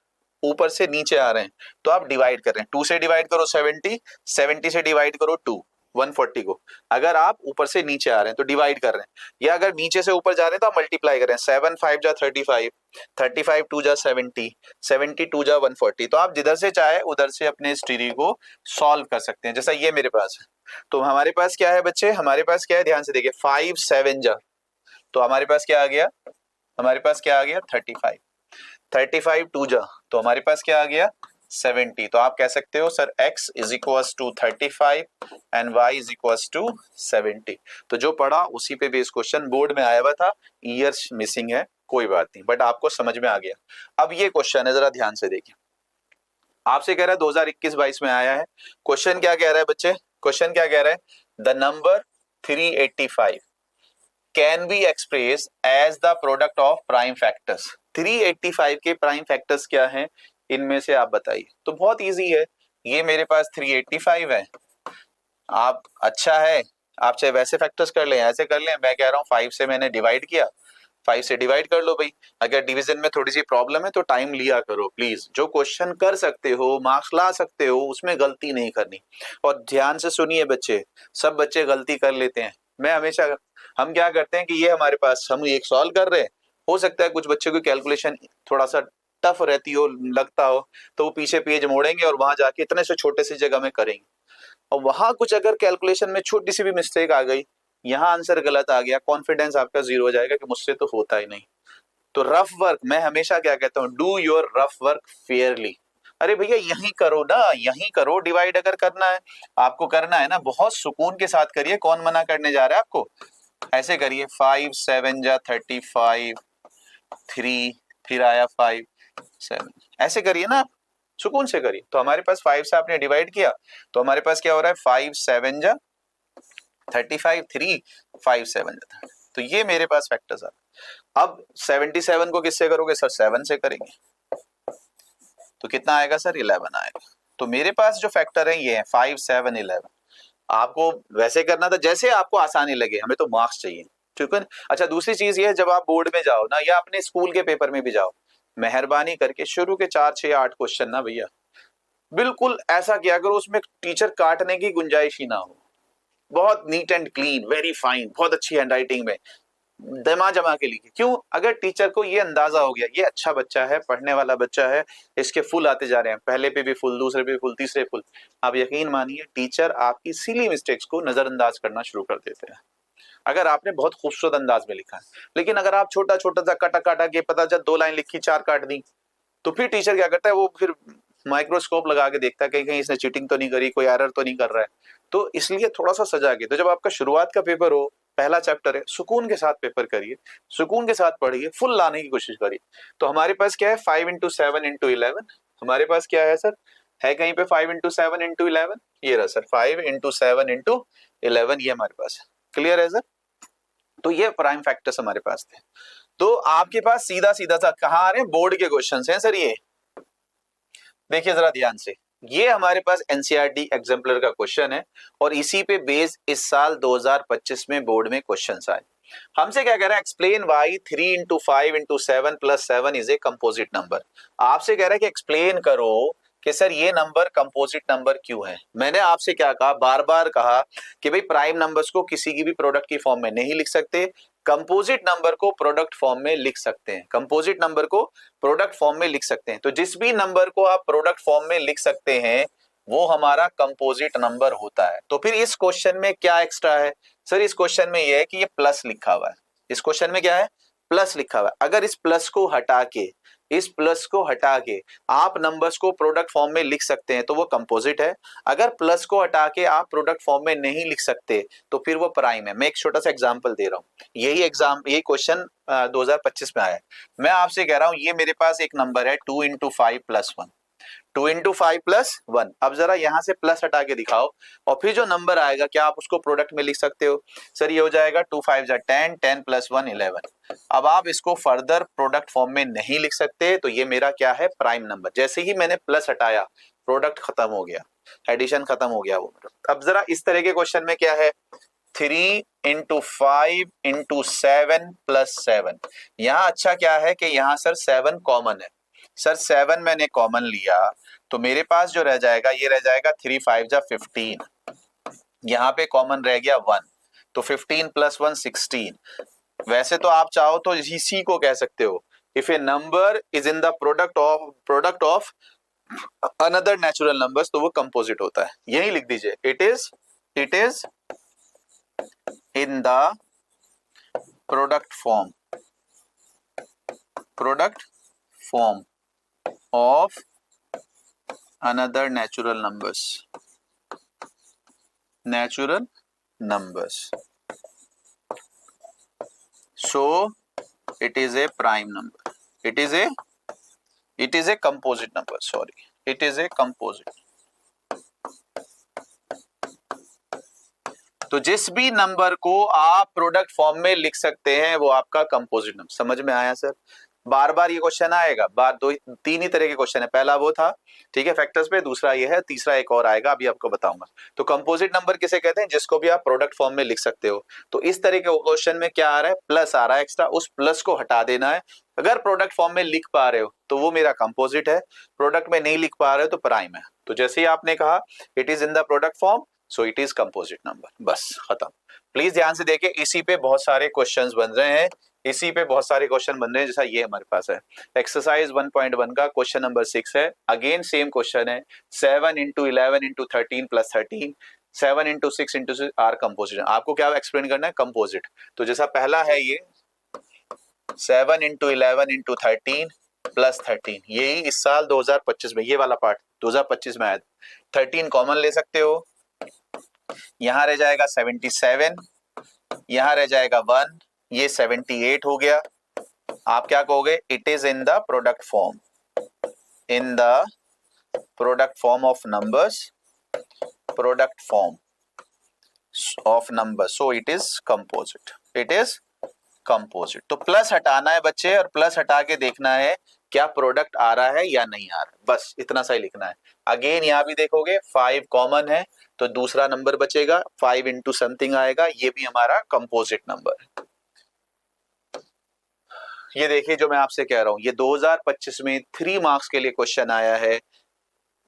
ऊपर से नीचे आ रहे हैं तो आप डिवाइड कर रहे हैं। 2 से डिवाइड करो 70, 70 से डिवाइड करो 2, 140 को। अगर आप ऊपर से नीचे आ रहे हैं तो डिवाइड कर रहे हैं, या अगर नीचे से ऊपर जा रहे हैं तो आप मल्टीप्लाई कर रहे हैं। 7 5 जा 35, 35 2 जा 70, 70 2 जा 140। तो आप जिधर से चाहे उधर से अपने इस ट्री को सॉल्व कर सकते हैं। जैसा ये मेरे पास है, तो हमारे पास क्या है बच्चे, हमारे पास क्या है, ध्यान से देखिए। 5 7 जा, तो हमारे पास क्या आ गया, हमारे पास क्या आ गया 35। 35 2 जा, तो हमारे पास क्या आ गया 70। तो आप कह सकते हो sir x is equals to 35 and y is equals to 70। तो जो पढ़ा उसी पे बेस क्वेश्चन बोर्ड में आया हुआ था, ईयर्स मिसिंग है, कोई बात नहीं, बट आपको समझ में आ गया। अब ये क्वेश्चन है, जरा ध्यान से देखिए। आपसे कह रहा है 2021-22 में आया है। क्वेश्चन क्या कह रहा है बच्चे, क्वेश्चन क्या कह रहा है, the number 385 can be express as the product of prime factors. 385 के प्राइम फैक्टर्स क्या हैं, इनमें से आप बताइए। तो बहुत इजी है, ये मेरे पास 385 है। आप अच्छा है, आप चाहे वैसे फैक्टर्स कर लें, ऐसे कर लें। मैं कह रहा हूँ 5 से मैंने डिवाइड किया, 5 से डिवाइड कर लो भाई। अगर डिवीजन में थोड़ी सी प्रॉब्लम है तो टाइम लिया करो प्लीज। जो क्वेश्चन कर सकते हो, मार्क्स ला सकते हो, उसमें गलती नहीं करनी। और ध्यान से सुनिए बच्चे, सब बच्चे गलती कर लेते हैं। मैं हमेशा, हम क्या करते हैं कि ये हमारे पास, हम एक सॉल्व कर रहे हैं, हो सकता है कुछ बच्चों की कैलकुलेशन थोड़ा सा टफ रहती हो, लगता हो, तो वो पीछे पेज मोड़ेंगे और वहां जाके इतने से छोटे सी जगह में करेंगे। और वहां कुछ अगर कैलकुलेशन में छोटी सी भी मिस्टेक आ गई, यहाँ आंसर गलत आ गया, कॉन्फिडेंस आपका जीरो हो जाएगा कि मुझसे तो होता ही नहीं। तो रफ वर्क, मैं हमेशा क्या कहता हूँ, do your rough work Fairlie. अरे भैया यहीं करो ना, यहीं करो। डिवाइड अगर करना है, आपको करना है ना, बहुत सुकून के साथ करिए। कौन मना करने जा रहा है आपको? ऐसे करिए, 5 7 जा 35, 3 फिर आया 5 7, ऐसे करिए ना, सुकून से करिए। तो हमारे पास 5 से आपने डिवाइड किया तो हमारे पास क्या हो रहा है, 5 7 जा 35, 3 5 7 जा 30। तो ये मेरे पास फैक्टर्स आ। अब 77 को किससे करोगे सर, 7 से करेंगे, तो कितना आएगा सर, 11 आएगा। तो मेरे पास जो फैक्टर है ये है 5 7 11। आपको वैसे करना था जैसे आपको आसानी लगे, हमें तो मार्क्स चाहिए, ठीक है। अच्छा दूसरी चीज ये है, जब आप बोर्ड में जाओ ना, या अपने स्कूल के पेपर में भी जाओ, मेहरबानी करके शुरू के 4 6 8 क्वेश्चन ना भैया बिल्कुल ऐसा किया करो उसमें टीचर काटने की गुंजाइश ही ना हो। बहुत neat and clean, very fine, बहुत अच्छी हैंडराइटिंग में दमा जमा के लिखे। क्यों? अगर टीचर को ये अंदाजा हो गया ये अच्छा बच्चा है, पढ़ने वाला बच्चा है, इसके फुल आते जा रहे हैं, पहले पे भी फुल, दूसरे पे भी फुल, तीसरे फुल, आप यकीन मानिए टीचर आपकी सिली मिस्टेक्स को नजरअंदाज करना शुरू कर देते हैं। अगर आपने बहुत खूबसूरत अंदाज में लिखा है। लेकिन अगर आप छोटा छोटा सा काटा काटा के पता चल 2 लाइन लिखी 4 काट दी, तो फिर टीचर क्या करता है, वो फिर माइक्रोस्कोप लगा के देखता है कहीं कहीं इसने चीटिंग तो नहीं करी, कोई एरर तो नहीं कर रहा है। तो इसलिए थोड़ा सा सजा के, तो जब आपका शुरुआत का पेपर हो, पहला चैप्टर है, सुकून के साथ पेपर करिए, सुकून के साथ पढ़िए, फुल लाने की कोशिश करिए। तो हमारे पास क्या है, 5 इंटू 7 इंटू 11, हमारे पास क्या है सर, है कहीं पे 5 इंटू 7 इंटू 11, ये रहा सर 5 इंटू 7 इंटू 11, ये हमारे पास है। क्लियर है सर? तो ये प्राइम फैक्टर्स हमारे पास थे। तो आपके पास सीधा सीधा सा कहाँ आ रहे हैं, बोर्ड के क्वेश्चन हैं सर। ये देखिए जरा ध्यान से, ये हमारे पास एनसीईआरटी एग्जाम्पलर का क्वेश्चन है और इसी पे बेस इस साल 2025 में बोर्ड में क्वेश्चंस आए। हमसे क्या कह रहा है, explain why 3 into 5 into 7 plus 7 is a composite number. आपसे कह रहा है कि एक्सप्लेन करो कि सर ये नंबर कंपोजिट नंबर क्यों है। मैंने आपसे क्या कहा, बार बार कहा कि भाई प्राइम नंबर्स को किसी की भी प्रोडक्ट की फॉर्म में नहीं लिख सकते, कंपोजिट नंबर को प्रोडक्ट फॉर्म में लिख सकते हैं, कंपोजिट नंबर को प्रोडक्ट फॉर्म में लिख सकते हैं। तो जिस भी नंबर को आप प्रोडक्ट फॉर्म में लिख सकते हैं वो हमारा कंपोजिट नंबर होता है। तो फिर इस क्वेश्चन में क्या एक्स्ट्रा है सर, इस क्वेश्चन में ये है कि ये प्लस लिखा हुआ है। इस क्वेश्चन में क्या है, प्लस लिखा हुआ है। अगर इस प्लस को हटा के, इस प्लस को हटा के आप नंबर्स को प्रोडक्ट फॉर्म में लिख सकते हैं तो वो कंपोजिट है। अगर प्लस को हटा के आप प्रोडक्ट फॉर्म में नहीं लिख सकते तो फिर वो प्राइम है। मैं एक छोटा सा एग्जांपल दे रहा हूँ, यही क्वेश्चन 2025 में आया है। मैं आपसे कह रहा हूँ ये मेरे पास एक नंबर है 2 इंटू 5 प्लस 1, 2 इंटू 5 प्लस 1। अब जरा यहां से प्लस हटा के दिखाओ और फिर जो नंबर आएगा क्या आप उसको प्रोडक्ट में लिख सकते हो? सर ये हो जाएगा 2 5 जा 10, 10 प्लस 1 11। अब आप इसको फर्दर प्रोडक्ट फॉर्म में नहीं लिख सकते तो ये मेरा क्या है, प्राइम नंबर। जैसे ही मैंने प्लस हटाया प्रोडक्ट खत्म हो गया, एडिशन खत्म हो गया वो। अब जरा इस तरह के क्वेश्चन में क्या है, 3 इंटू 5 इंटू 7 प्लस 7। यहाँ अच्छा क्या है कि यहाँ सर 7 कॉमन है। सर 7 मैंने कॉमन लिया तो मेरे पास जो रह जाएगा ये रह जाएगा 3 5 जा 15, यहाँ पे कॉमन रह गया 1, तो 15 प्लस 1 16। वैसे तो आप चाहो तो इसी को कह सकते हो, if A number is in the product of another natural numbers तो वो कंपोजिट होता है। यही लिख दीजिए, it is in the product form of another natural numbers so it is a prime number, it is a composite number, sorry, it is a composite। तो जिस भी नंबर को आप प्रोडक्ट फॉर्म में लिख सकते हैं वो आपका कंपोजिट नंबर। समझ में आया सर? बार बार ये क्वेश्चन आएगा, तीन ही तरह के क्वेश्चन है। पहला वो था, ठीक है, फैक्टर्स पे, दूसरा ये है, तीसरा एक और आएगा अभी आपको बताऊंगा। तो कंपोजिट नंबर किसे कहते हैं, जिसको भी आप प्रोडक्ट फॉर्म में लिख सकते हो। तो इस तरह के क्वेश्चन में क्या आ रहा है, प्लस आ रहा है एक्स्ट्रा, उस प्लस को हटा देना है। अगर प्रोडक्ट फॉर्म में लिख पा रहे हो तो वो मेरा कंपोजिट है, प्रोडक्ट में नहीं लिख पा रहे हो तो प्राइम है। तो जैसे ही आपने कहा it is in the product form so it is composite number, बस खत्म। प्लीज ध्यान से देखिए, इसी पे बहुत सारे क्वेश्चंस बन रहे हैं, इसी पे बहुत सारे क्वेश्चन बन रहे हैं। जैसा ये हमारे पास है एक्सरसाइज 1.1 का क्वेश्चन नंबर 6 है, अगेन सेम क्वेश्चन है, 7 into 11 into 13 plus 13, 7 into 6 into 6 are composite. आपको क्या एक्सप्लेन करना है, कंपोजिट। तो जैसा पहला है ये 7 इंटू 11 इंटू 13 प्लस 13, यही इस साल 2025 में, ये वाला पार्ट 2025 में आया। 13 कॉमन ले सकते हो, यहां रह जाएगा 77, यहां रह जाएगा 1, ये 78 हो गया। आप क्या कहोगे, it is in the product form, in the product form of numbers, product form of numbers, so it is composite, it is composite. तो प्लस हटाना है बच्चे, और प्लस हटा के देखना है क्या प्रोडक्ट आ रहा है या नहीं आ रहा है, बस इतना सा ही लिखना है। अगेन यहां भी देखोगे 5 कॉमन है तो दूसरा नंबर बचेगा, 5 इंटू समथिंग आएगा, ये भी हमारा कंपोजिट नंबर है। ये देखिए जो मैं आपसे कह रहा हूं, ये 2025 में 3 मार्क्स के लिए क्वेश्चन आया है,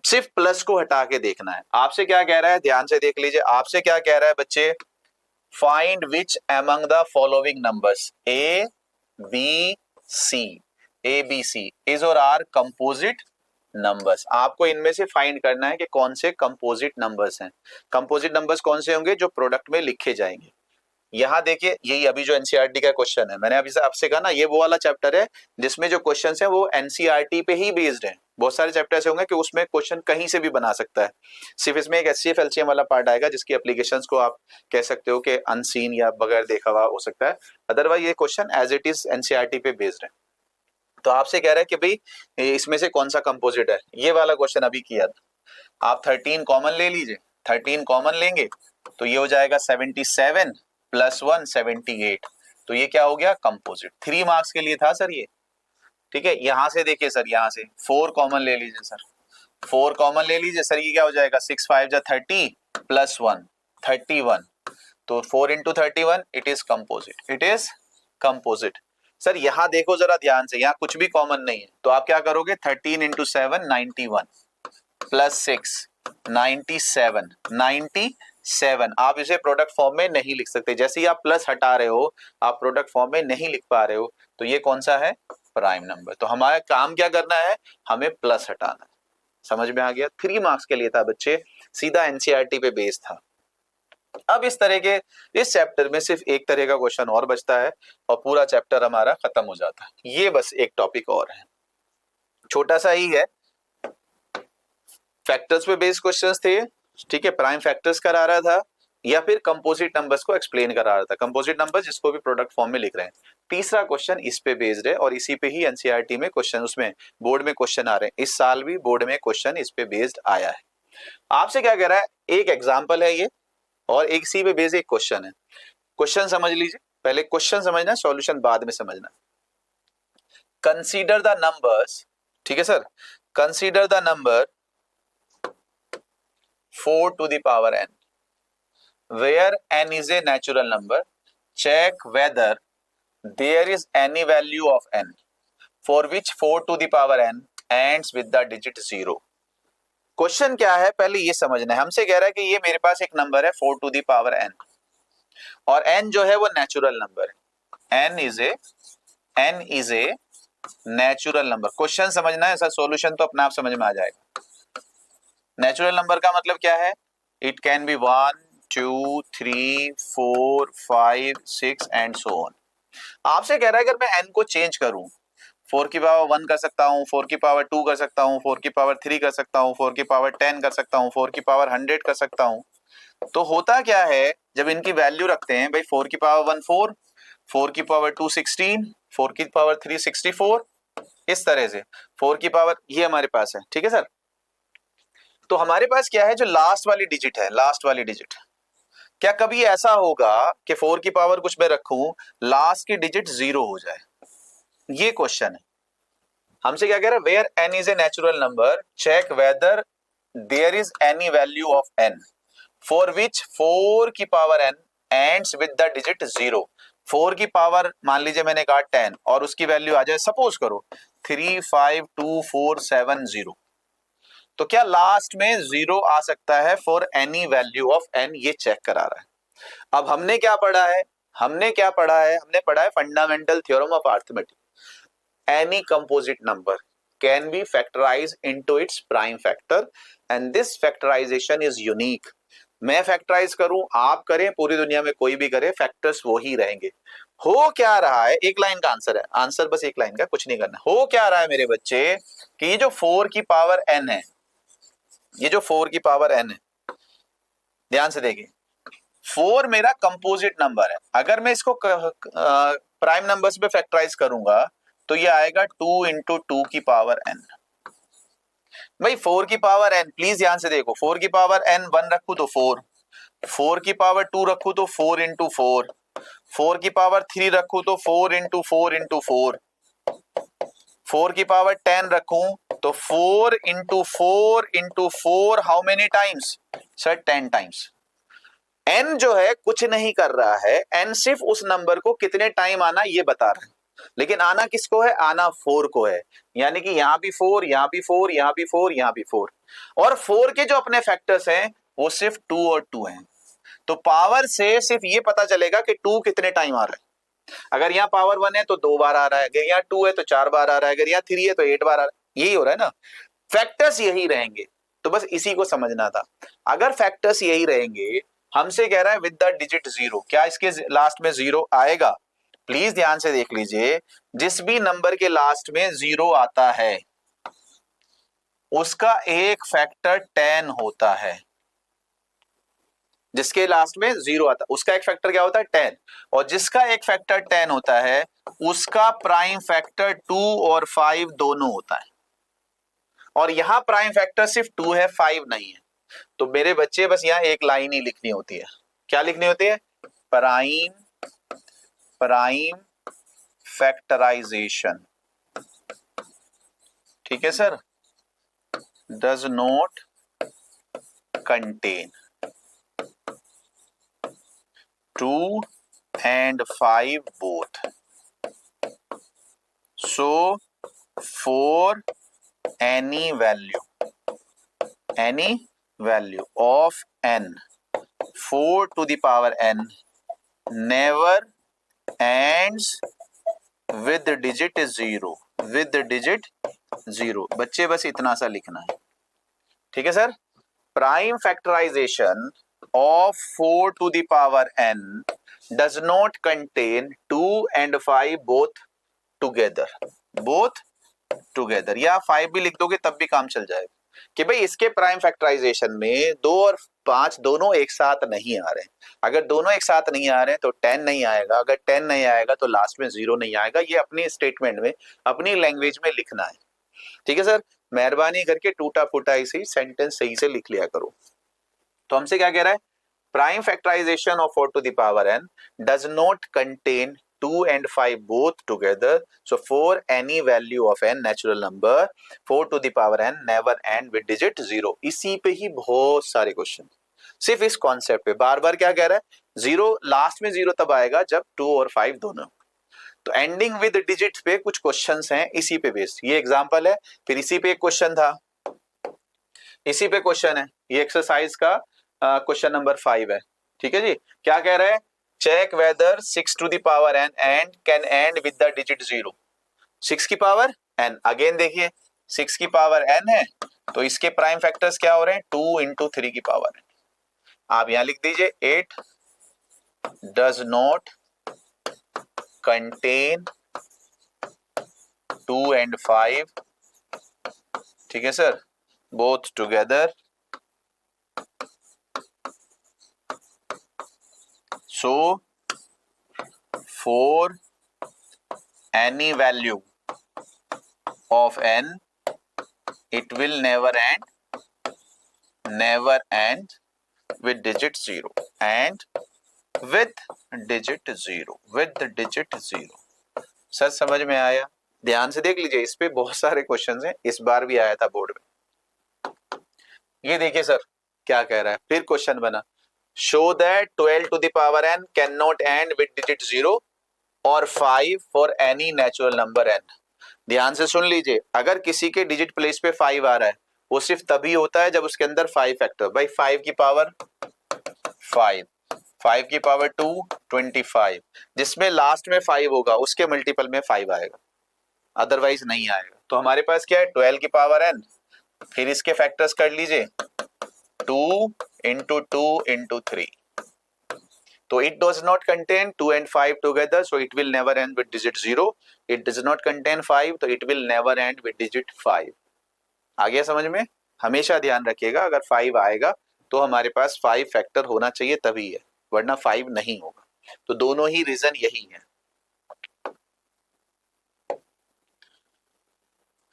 सिर्फ प्लस को हटा के देखना है। आपसे क्या कह रहा है, ध्यान से देख लीजिए, आपसे क्या कह रहा है बच्चे, find which among the following numbers A B C is और आर कंपोजिट नंबर्स। आपको इनमें से फाइंड करना है कि कौन से कंपोजिट नंबर्स हैं। कंपोजिट नंबर्स कौन से होंगे, जो प्रोडक्ट में लिखे जाएंगे। यहाँ देखिए, यही अभी जो एनसीईआरटी का क्वेश्चन है, मैंने अभी से आपसे कहा ना, ये वो वाला चैप्टर है जिसमें जो क्वेश्चन है वो एनसीईआरटी पे ही बेस्ड है। बहुत सारे चैप्टर ऐसे होंगे कि उसमें क्वेश्चन कहीं से भी बना सकता है, सिर्फ इसमें एक एचसीएफ एलसीएम वाला पार्ट आएगा जिसकी एप्लीकेशंस को आप कह सकते हो कि अनसीन या बगैर देखा हुआ हो सकता है। अदरवाइज ये question as it is NCERT पे बेस्ड है। तो आपसे कह रहा है कि भाई इसमें से कौन सा कंपोजिट है, ये वाला क्वेश्चन अभी किया था। आप 13 कॉमन ले लीजिए, 13 कॉमन लेंगे तो ये हो जाएगा 77 प्लस 1 78। तो ये क्या हो गया, कंपोजिट। 3 मार्क्स के लिए था सर ये, ठीक है। यहां से देखिए सर, यहां से 4 कॉमन ले लीजिए सर, 4 कॉमन ले लीजिए सर, ये क्या हो जाएगा 6 5 जा 30 प्लस 1 31। तो 4 into 31 it is composite, it is composite. Sir यहाँ देखो जरा ध्यान से, यहाँ कुछ भी कॉमन नहीं है, तो आप क्या करोगे, 13 इंटू 7 91 प्लस 6 97 97। आप इसे प्रोडक्ट फॉर्म में नहीं लिख सकते, जैसे ही आप प्लस हटा रहे हो आप प्रोडक्ट फॉर्म में नहीं लिख पा रहे हो, तो ये कौन सा है, प्राइम नंबर। तो हमारा काम क्या करना है, हमें प्लस हटाना है। समझ में आ गया। 3 मार्क्स के लिए था बच्चे, सीधा एनसीईआरटी पे बेस्ड था। अब इस तरह के इस चैप्टर में सिर्फ एक तरह का क्वेश्चन और बचता है और पूरा चैप्टर हमारा खत्म हो जाता है। ये बस एक टॉपिक और है, छोटा सा ही है, फैक्टर्स पे बेस्ड क्वेश्चंस थे, ठीक है। प्राइम फैक्टर्स करा रहा था या फिर कंपोजिट नंबर्स को एक्सप्लेन करा रहा था, कंपोजिट नंबर जिसको भी प्रोडक्ट फॉर्म में लिख रहे हैं। तीसरा क्वेश्चन इस पे बेस्ड है और इसी पे ही एनसीईआरटी में क्वेश्चन, उसमें बोर्ड में क्वेश्चन आ रहे हैं। इस साल भी बोर्ड में क्वेश्चन इस पे बेस्ड आया है। आपसे क्या कह रहा है, एक एग्जाम्पल है ये और एक इसी पे बेस्ड एक क्वेश्चन है। क्वेश्चन समझ लीजिए, पहले क्वेश्चन समझना, सॉल्यूशन बाद में समझना। कंसीडर द नंबर्स, ठीक है sir, consider the number 4 to the power n where n is a natural number. Check whether there is any value of n for which 4 to the power n ends with the digit 0. Question क्या है, पहले ये समझना है। हमसे कह रहा है कि ये मेरे पास एक नंबर है 4 to the power n और n जो है वो नेचुरल नंबर है। n is a natural number. Question समझना है, ऐसा सॉल्यूशन तो अपने आप समझ में आ जाएगा। नेचुरल नंबर का मतलब क्या है, it can be 1 2 3 4 5 6 and so on. आपसे कह रहा है अगर मैं n को चेंज करूं, 4 की पावर 1 कर सकता हूं, 4 की पावर 2 कर सकता हूं, 4 की पावर 3 कर सकता हूं, 4 की पावर 10 कर सकता हूं, 4 की पावर 100 कर सकता हूं। तो होता क्या है जब इनकी वैल्यू रखते हैं, भाई 4 की पावर 1 4, 4 की पावर 2 16, 4 की पावर 3 64, इस तरह से 4 की पावर ये हमारे पास है, ठीक है सर। तो हमारे पास क्या है, जो लास्ट वाली डिजिट है, लास्ट वाली डिजिट, क्या कभी ऐसा होगा कि 4 की पावर कुछ मैं रखूं, लास्ट की डिजिट 0 हो जाए? ये क्वेश्चन है। हमसे क्या कह रहा है, where n is a natural number, check whether there is any value of n for which 4 की power n ends with the digit 0। 4 की पावर मान लीजिए मैंने कहा 10 और उसकी वैल्यू आ जाए, सपोज करो 3 5 2 4 7 0, तो क्या लास्ट में 0 आ सकता है for any value of n? ये चेक करा रहा है। अब हमने क्या पढ़ा है, हमने पढ़ा है fundamental theorem of arithmetic. Any composite number can be factorized into its prime factor and this factorization is unique. मैं फैक्टराइज करूं, आप करें, पूरी दुनिया में कोई भी करे, फैक्टर्स वो ही रहेंगे। हो क्या रहा है, एक लाइन का आंसर है, आंसर बस एक लाइन का, कुछ नहीं करना। हो क्या रहा है मेरे बच्चे कि ये जो 4 की पावर n है, ये जो 4 की पावर n है, ध्यान से देखिए, 4 मेरा कंपोजिट नंबर है। अगर मैं इसको प्राइम नंबर्स पे फैक्टराइज करूंगा तो ये आएगा 2 इंटू 2 की पावर n। भाई 4 की पावर n, प्लीज ध्यान से देखो, 4 की पावर n 1 रखू तो 4, 4 की पावर 2 रखू तो 4 इंटू 4, 4 की पावर 3 रखू तो 4 इंटू 4 इंटू 4, 4 की पावर 10 रखूं तो 4 into 4 into 4, how many times sir, 10 times. n जो है कुछ नहीं कर रहा है, n सिर्फ उस नंबर को कितने टाइम आना ये बता रहा है, लेकिन आना किसको है, आना 4 को है। यानी कि यहां भी 4, यहां भी 4, यहां भी 4, यहां भी 4, और 4 के जो अपने फैक्टर्स हैं वो सिर्फ 2 और 2 हैं। तो पावर से सिर्फ ये पता चलेगा कि 2 कितने टाइम आ रहा है। अगर यहाँ पावर 1 है तो 2 बार आ रहा है, अगर यहाँ 2 है तो 4 बार आ रहा है, अगर यहाँ 3 है तो 8 बार आ रहा है। यही हो रहा है ना, फैक्टर्स यही रहेंगे। तो बस इसी को समझना था। अगर फैक्टर्स यही रहेंगे हमसे कह रहा है विद द डिजिट जीरो, क्या इसके लास्ट में जीरो आएगा? प्लीज ध्यान से देख लीजिए, जिस भी नंबर के लास्ट में जीरो आता है उसका एक फैक्टर 10 होता है। जिसके लास्ट में जीरो आता है उसका एक फैक्टर क्या होता है? 10। और जिसका एक फैक्टर 10 होता है उसका प्राइम फैक्टर 2 और 5 दोनों होता है। और यहां प्राइम फैक्टर सिर्फ 2 है, 5 नहीं है। तो मेरे बच्चे बस यहां एक लाइन ही लिखनी होती है। क्या लिखनी होती है? Prime factorization. ठीक है sir, does not contain 2 and 5 both. So for any value of n, 4 to the power n never ends with the digit 0, with the digit 0। बच्चे बस इतना सा लिखना है। ठीक है sir, prime factorization of 4 to the power n does not contain 2 and 5 both together, या 5 भी लिख दोगे तब भी काम चल जाएगा कि भाई इसके प्राइम फैक्टराइजेशन में 2 और 5 दोनों एक साथ नहीं आ रहे हैं। अगर दोनों एक साथ नहीं आ रहे हैं तो 10 नहीं आएगा, अगर 10 नहीं आएगा तो लास्ट में 0 नहीं आएगा। ये अपनी स्टेटमेंट में अपनी लैंग्वेज में लिखना है। ठीक है सर, मेहरबानी करके टूटा फूटा इसी सेंटेंस सही से लिख लिया करो। तो हमसे क्या कह रहा है? Prime factorization of 4 to the power n does not contain 2 and 5 both together. So for any value of n natural number, 4 to the power n never end with digit 0। इसी पे ही बहुत सारे क्वेश्चन, सिर्फ इस कॉन्सेप्ट पे बार बार क्या कह रहा है? जीरो, लास्ट में जीरो तब आएगा जब 2 और 5 दोनों। तो एंडिंग विद डिजिट पे कुछ क्वेश्चंस हैं इसी पे बेस्ड। ये एग्जांपल है, फिर इसी पे एक क्वेश्चन था, इसी पे क्वेश्चन है। ये एक्सरसाइज का क्वेश्चन नंबर 5 है। ठीक है जी, क्या कह रहा है? Check whether 6 to the power n and can end with the digit 0। 6 की पावर n, अगेन देखिए 6 की पावर n है तो इसके प्राइम फैक्टर्स क्या हो रहे हैं? 2 into 3 की पावर n। आप यहां लिख दीजिए 8 does not contain 2 and 5, ठीक है sir, both together। So for any value of n, it will never end with digit 0 and with digit 0। Sir समझ में आया? ध्यान से देख लीजिए, इस पे बहुत सारे क्वेश्चंस हैं, इस बार भी आया था बोर्ड में। ये देखिए सर क्या कह रहा है, फिर क्वेश्चन बना, show that 12 to the power n cannot end with digit 0 और 5 for any natural number n। ध्यान से सुन लीजिए, अगर किसी के डिजिट प्लेस पे 5 आ रहा है वो सिर्फ तभी होता है जब उसके अंदर 5 फैक्टर, भाई 5 की पावर 5, 5 की पावर 2 25, जिसमें लास्ट में 5 होगा उसके मल्टीपल में 5 आएगा, अदरवाइज नहीं आएगा। तो हमारे पास क्या है? 12 की पावर n, फिर इसके फैक्टर्स कर लीजिए 2 into 2 into 3। तो it does not contain 2 and 5 together, so it will never end with digit 0। It does not contain 5, तो it will never end with digit 5। आ गया समझ में? हमेशा ध्यान रखिएगा, अगर 5 आएगा तो हमारे पास 5 फैक्टर होना चाहिए तभी है, वरना 5 नहीं होगा। तो दोनों ही रीजन यही है।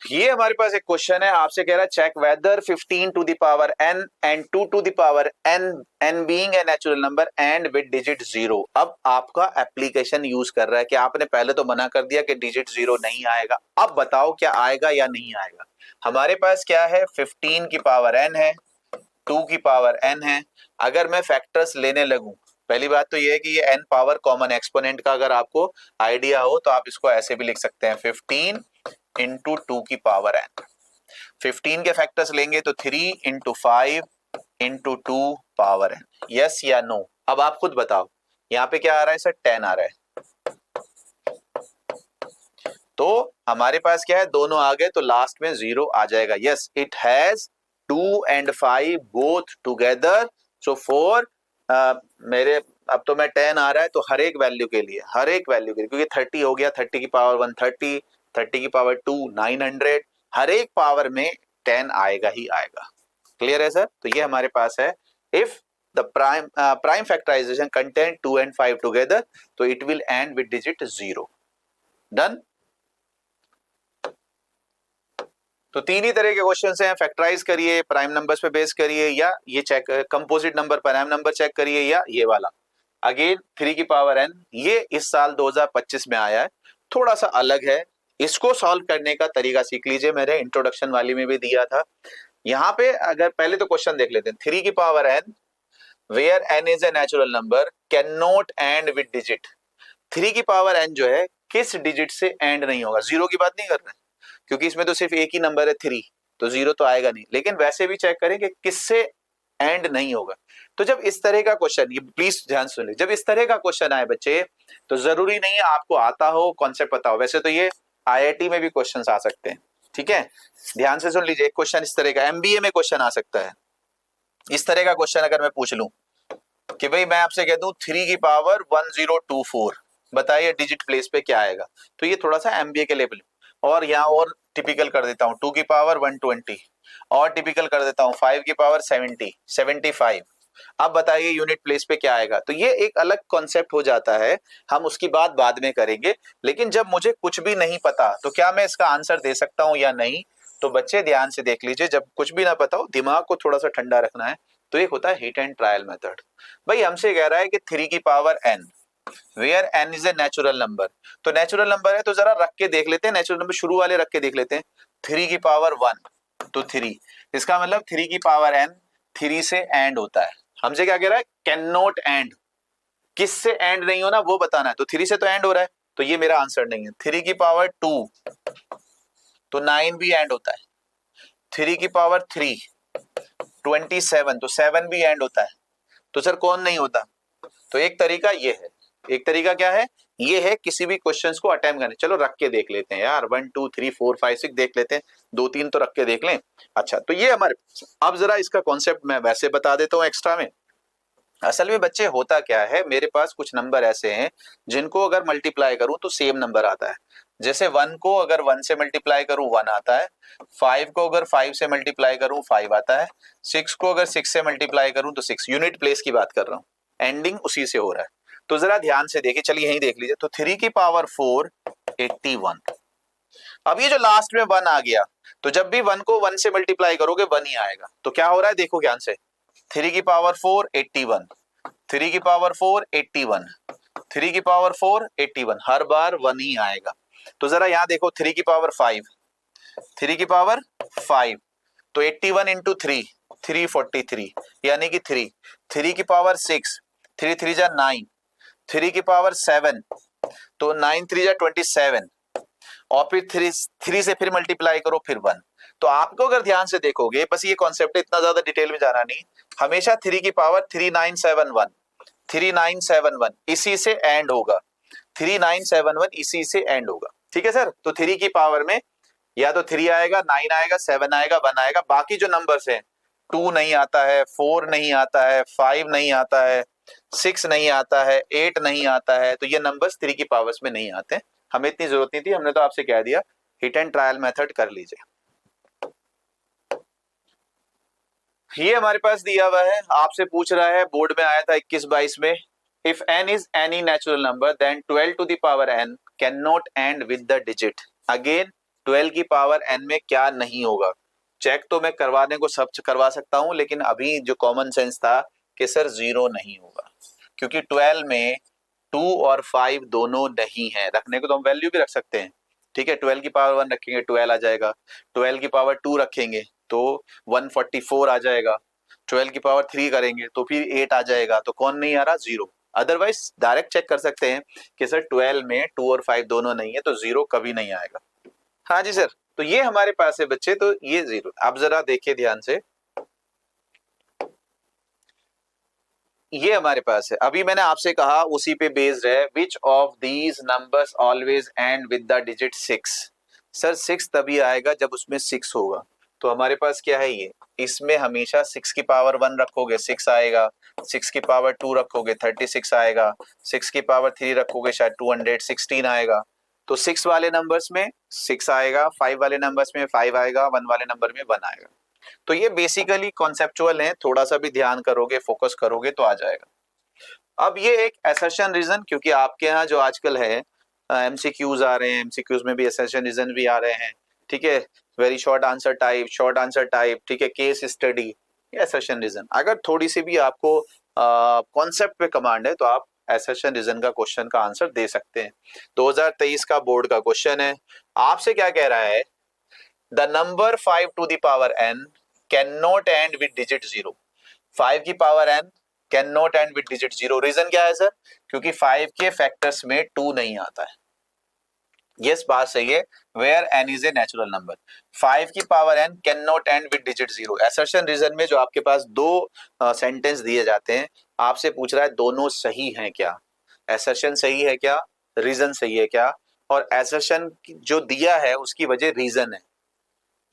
ये हमारे पास एक क्वेश्चन है, आपसे कह रहा है check weather 15 to the power n and 2 to the power n being a natural number and with digit 0। अब आपका एप्लीकेशन यूज कर रहा है कि आपने पहले तो मना कर दिया कि डिजिट 0 नहीं आएगा, अब बताओ क्या आएगा या नहीं आएगा। हमारे पास क्या है? 15 की पावर n है, 2 की पावर n है। अगर मैं फैक्टर्स लेने लगूं, पहली बात तो ये है कि ये n पावर कॉमन एक्सपोनेंट का अगर आपको आइडिया हो तो आप इसको ऐसे भी लिख सकते हैं 15 into 2 की पावर n। 15 के फैक्टर्स लेंगे तो 3 into 5 into 2 power n। Yes या नो? अब आप खुद बताओ, यहाँ पे क्या आ रहा है सर? 10 आ रहा है। तो हमारे पास क्या है? दोनों आ गए तो लास्ट में 0 आ जाएगा। Yes, it has 2 and 5 both together, so for मेरे अब तो मैं 10 आ रहा है तो हर एक वैल्यू के लिए, क्योंकि 30 हो गया, 30 की पावर 130, 30 की पावर 2 900, हर एक पावर में 10 आएगा ही आएगा। क्लियर है सर? तो ये हमारे पास है, if the prime factorization contain 2 and 5 together तो it will end with digit 0। Done. तो तीन ही तरह के क्वेश्चन हैं, फैक्टराइज करिए, प्राइम नंबर्स पे बेस करिए, या ये check composite number prime number check करिए, या ये वाला अगेन 3 की पावर n। ये इस साल 2025 में आया है, थोड़ा सा अलग है। इसको सॉल्व करने का तरीका सीख लीजिए, मैंने इंट्रोडक्शन वाली में भी दिया था। यहाँ पे अगर पहले तो क्वेश्चन देख लेते हैं, 3 की power n where n is a natural number can not end with digit. 3 की पावर n जो है किस डिजिट से एंड नहीं होगा, जीरो की बात नहीं कर रहे हैं क्योंकि इसमें तो सिर्फ एक ही नंबर है 3, तो जीरो तो आएगा नहीं, लेकिन वैसे भी चेक करें कि किससे एंड नहीं होगा। तो जब इस तरह का क्वेश्चन, ये प्लीज ध्यान सुन लीजिए, जब इस तरह का क्वेश्चन आए बच्चे, तो जरूरी नहीं है आपको आता हो, कॉन्सेप्ट पता हो, वैसे तो ये आईआईटी में भी क्वेश्चन आ सकते हैं। ठीक है, ध्यान से सुन लीजिए, एक क्वेश्चन इस तरह का एमबीए में क्वेश्चन आ सकता है। इस तरह का क्वेश्चन अगर मैं पूछ लूं कि भाई मैं आपसे कह दूं 3 की पावर 1024, बताइए डिजिट प्लेस पे क्या आएगा, तो ये थोड़ा सा एमबीए के लेवल। और यहाँ और टिपिकल कर देता हूँ 2 की पावर 120, और टिपिकल कर देता हूँ 5 की पावर 70 75। अब बताइए यूनिट प्लेस पे क्या आएगा। तो ये एक अलग कॉन्सेप्ट हो जाता है, हम उसकी बात बाद में करेंगे। लेकिन जब मुझे कुछ भी नहीं पता तो क्या मैं इसका आंसर दे सकता हूँ या नहीं, तो बच्चे ध्यान से देख लीजिए, जब कुछ भी ना पता हो दिमाग को थोड़ा सा ठंडा रखना है। तो एक होता है हिट एंड ट्रायल मेथड। भाई हमसे कह रहा है कि 3 की power n where n is a natural number, तो नेचुरल नंबर है तो जरा रख के देख लेते हैं, नेचुरल नंबर शुरू वाले रख के देख लेते हैं। 3 की पावर 1 तो 3, इसका मतलब 3 की पावर n 3 से एंड होता है। हमसे क्या कह रहा है, कैन नॉट एंड, किससे एंड नहीं होना वो बताना है, तो 3 से तो एंड हो रहा है, तो ये मेरा आंसर नहीं है। 3 की पावर 2 तो 9 भी एंड होता है। 3 की पावर 3 27 तो 7 भी एंड होता है। तो सर कौन नहीं होता, तो एक तरीका ये है, एक तरीका क्या है, ये है किसी भी क्वेश्चंस को अटेम्प्ट करने। चलो रख के देख लेते हैं यार, 1 2 3 4 5 6 देख लेते हैं, 2 3 तो रख के देख लें। अच्छा तो ये हमारे, अब जरा इसका कॉन्सेप्ट मैं वैसे बता देता हूँ एक्स्ट्रा में। असल में बच्चे होता क्या है, मेरे पास कुछ नंबर ऐसे हैं जिनको अगर मल्टीप्लाई करूं तो सेम नंबर आता है। जैसे 1 को अगर 1 से मल्टीप्लाई करूं 1 आता है, 5 को अगर 5 से मल्टीप्लाई करूं 5 आता है, 6 को अगर 6 से मल्टीप्लाई करूं तो 6। यूनिट प्लेस की बात कर रहा हूं, एंडिंग उसी से हो रहा है। तो जरा ध्यान से देखिए, चलिए यहीं देख लीजिए, तो 3 की पावर 4 81। अब ये जो लास्ट में 1 आ गया, तो जब भी 1 को 1 से मल्टीप्लाई करोगे 1 ही आएगा। तो क्या हो रहा है देखो ध्यान से, 3 की पावर 4 81, 3 की पावर 4 81, 3 की पावर 4 81, हर बार 1 ही आएगा। तो जरा यहां देखो 3 की पावर 5, 3 की पावर 5 तो 81 इंटू 3 343, यानी कि 3, 3 की पावर 6 3 3 जा 9, 3 की पावर 7 तो 9 3 जा 27, और फिर 3 से फिर मल्टीप्लाई करो फिर 1। तो आपको अगर ध्यान से देखोगे, बस ये कॉन्सेप्ट इतना ज्यादा डिटेल में जाना नहीं, हमेशा 3 की पावर 3971 3971 इसी से एंड होगा, 3971 इसी से एंड होगा। ठीक है सर, तो 3 की पावर में या तो 3 आएगा, 9 आएगा, 7 आएगा, 1 आएगा, बाकी जो नंबर्स हैं 2 नहीं आता है, 4 नहीं आता है, 5 नहीं आता है, 6 नहीं आता है, 8 नहीं आता है, तो ये नंबर्स 3 की पावर्स में नहीं आते। हमें इतनी जरूरत नहीं थी, हमने तो आपसे कह दिया हिट एंड ट्रायल मेथड कर लीजिए। ये हमारे पास दिया हुआ है, आपसे पूछ रहा है, बोर्ड में आया था 21-22 में, if n is any natural number then 12 to the power n can not end with the digit. Again 12 की पावर n में क्या नहीं होगा। चेक तो मैं करवाने को सब करवा सकता हूं, लेकिन अभी जो कॉमन सेंस था कि सर 0 नहीं होगा, क्योंकि 12 में 2 और 5 दोनों नहीं है। रखने को तो हम वैल्यू भी रख सकते हैं, ठीक है, 12 की पावर 1 रखेंगे 12 आ जाएगा, 12 की पावर 2 रखेंगे तो 144 आ जाएगा, 12 की पावर 3 करेंगे तो फिर 8 आ जाएगा, तो कौन नहीं आ रहा, 0। अदरवाइज डायरेक्ट चेक कर सकते हैं कि सर 12 में 2 और 5 दोनों नहीं है, तो 0 कभी नहीं आएगा। हाँ जी सर, तो ये हमारे पास है बच्चे, तो ये 0। आप जरा देखिए ध्यान से, ये हमारे पास है। अभी मैंने आपसे कहा उसी पे बेस्ड है, which of these numbers always and with the digit 6। Sir 6 तभी आएगा जब उसमें 6 होगा। तो हमारे पास क्या है ये, इसमें हमेशा 6 की पावर 1 रखोगे 6 आएगा, 6 की पावर 2 रखोगे 36 आएगा, 6 की पावर 3 रखोगे शायद 216 आएगा। तो 6 वाले नंबर्स में 6 आएगा, 5 वाले नंबर्स में 5 आएगा, 1 वाले नंबर में 1 आएगा। तो ये बेसिकली कॉन्सेप्चुअल है, थोड़ा सा भी ध्यान करोगे, फोकस करोगे तो आ जाएगा। अब ये एक असर्शन रीजन, क्योंकि आपके यहाँ जो आजकल है एमसीक्यूज आ रहे हैं, एमसीक्यूज में भी असर्शन रीजन भी आ रहे हैं, ठीक है, वेरी शॉर्ट आंसर टाइप, ठीक है, केस स्टडी, ये असर्शन रीजन। अगर थोड़ी सी भी आपको कॉन्सेप्ट पे कमांड है तो आप असर्शन रीजन का क्वेश्चन का आंसर दे सकते हैं। 2023 का बोर्ड का क्वेश्चन है, आपसे क्या कह रहा है, the number 5 to the power n can not end with digit 0। 5 की power n can not end with digit 0, reason क्या है सर, क्योंकि 5 के फैक्टर्स में 2 नहीं आता है। यस, बात सही है, where n is a natural number. 5 की power n can not end with digit 0। Assertion reason में जो आपके पास दो सेंटेंस दिए जाते हैं, आपसे पूछ रहा है दोनों सही हैं क्या, असर्शन सही है क्या, रीजन सही है क्या, और असर्शन जो दिया है उसकी वजह रीजन है।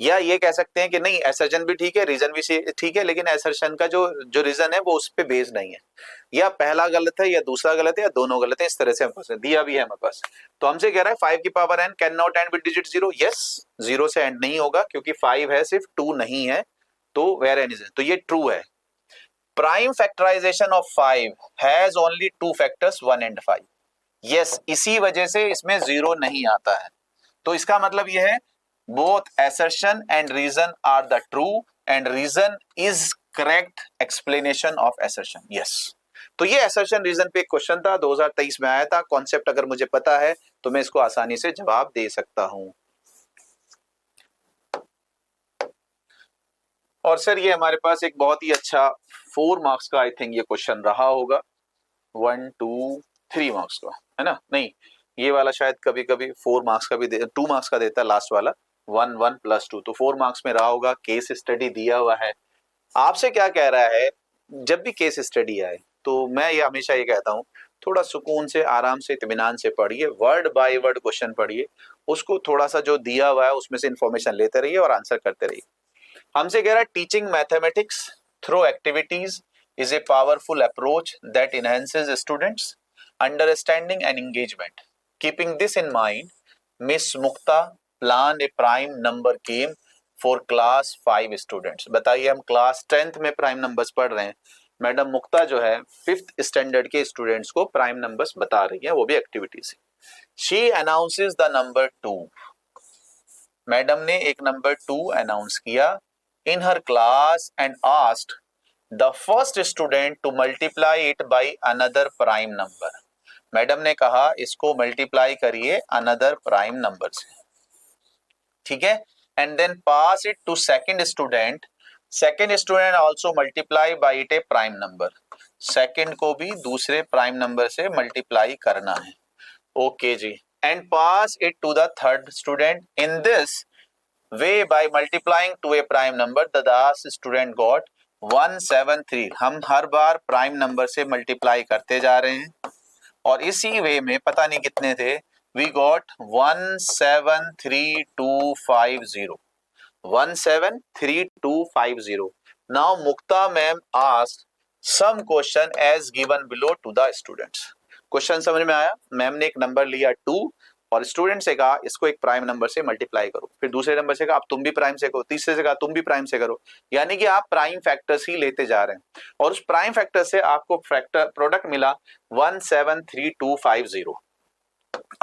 या ये कह सकते हैं कि नहीं, असर्शन भी ठीक है, रीजन भी ठीक है, लेकिन असर्शन का जो जो रीजन है वो उस पे बेस्ड नहीं है, या पहला गलत है या दूसरा गलत है या दोनों गलत है, इस तरह से हमारे पास दिया भी है हमारे पास। तो हमसे कह रहा है 5 की power n can not end with digit 0। Yes, 0 से एंड नहीं होगा क्योंकि 5 है, सिर्फ 2 नहीं है, तो वेयर एन इज, तो ये ट्रू है। Prime factorization of 5 has only 2 factors 1 and 5। Yes, इसी वजह से इसमें 0 नहीं आता है। तो इसका मतलब यह है both assertion and reason are the true and reason is correct explanation of assertion। yes, तो ये assertion reason पे एक क्वेश्चन था, 2023 में आया था। कॉन्सेप्ट अगर मुझे पता है तो मैं इसको आसानी से जवाब दे सकता हूं। और सर ये हमारे पास एक बहुत ही अच्छा 4 मार्क्स का आई थिंक ये क्वेश्चन रहा होगा, 1 2 3 मार्क्स का, है ना, नहीं ये वाला शायद कभी कभी 4 मार्क्स का भी 2 मार्क्स का देता है लास्ट वाला, 1 1 प्लस 2, तो 4 मार्क्स में रहा होगा। केस स्टडी दिया हुआ है, आपसे क्या कह रहा है, जब भी केस स्टडी आए तो मैं ये हमेशा ये कहता हूँ, थोड़ा सुकून से आराम से इत्मीनान से पढ़िए, वर्ड बाय वर्ड क्वेश्चन पढ़िए, उसको थोड़ा सा जो दिया हुआ है उसमें से इंफॉर्मेशन लेते रहिए और आंसर करते रहिए। हमसे कह रहा है teaching mathematics through activities is a powerful approach that enhances students understanding and engagement. Keeping this in mind, miss Mukta plan A prime number game for class 5 students. बताइए, हम क्लास 10th में prime numbers पढ़ रहे हैं, madam मुक्ता जो है 5th standard के students को प्राइम नंबर्स बता रही है, वो भी एक्टिविटी से। She announces the number 2। Madam ने एक नंबर 2 अनाउंस किया in her class and asked the first student to multiply it by another prime number। Madam ने कहा इसको मल्टीप्लाई करिए अनदर प्राइम नंबर से, ठीक है, and then pass it to second student. Second student also multiply by it a prime number, second को भी दूसरे प्राइम नंबर से मल्टीप्लाई करना है, ओके जी, and pass it to the third student. In this way by multiplying to a prime number the last student got 173। हम हर बार prime number से multiply करते जा रहे हैं और इसी वे में पता नहीं कितने थे, we got 173250, 173250। now Mukta ma'am asked some question as given below to the students। Question समझ में आया, मैम ने एक नंबर लिया 2 और स्टूडेंट से कहा इसको एक प्राइम नंबर से मल्टीप्लाई करो, फिर दूसरे नंबर से कहा आप तुम भी प्राइम से करो, तीसरे से कहा तुम भी प्राइम से करो, यानी कि आप प्राइम फैक्टर्स ही लेते जा रहे हैं और उस प्राइम फैक्टर से आपको फैक्टर प्रोडक्ट मिला 173250।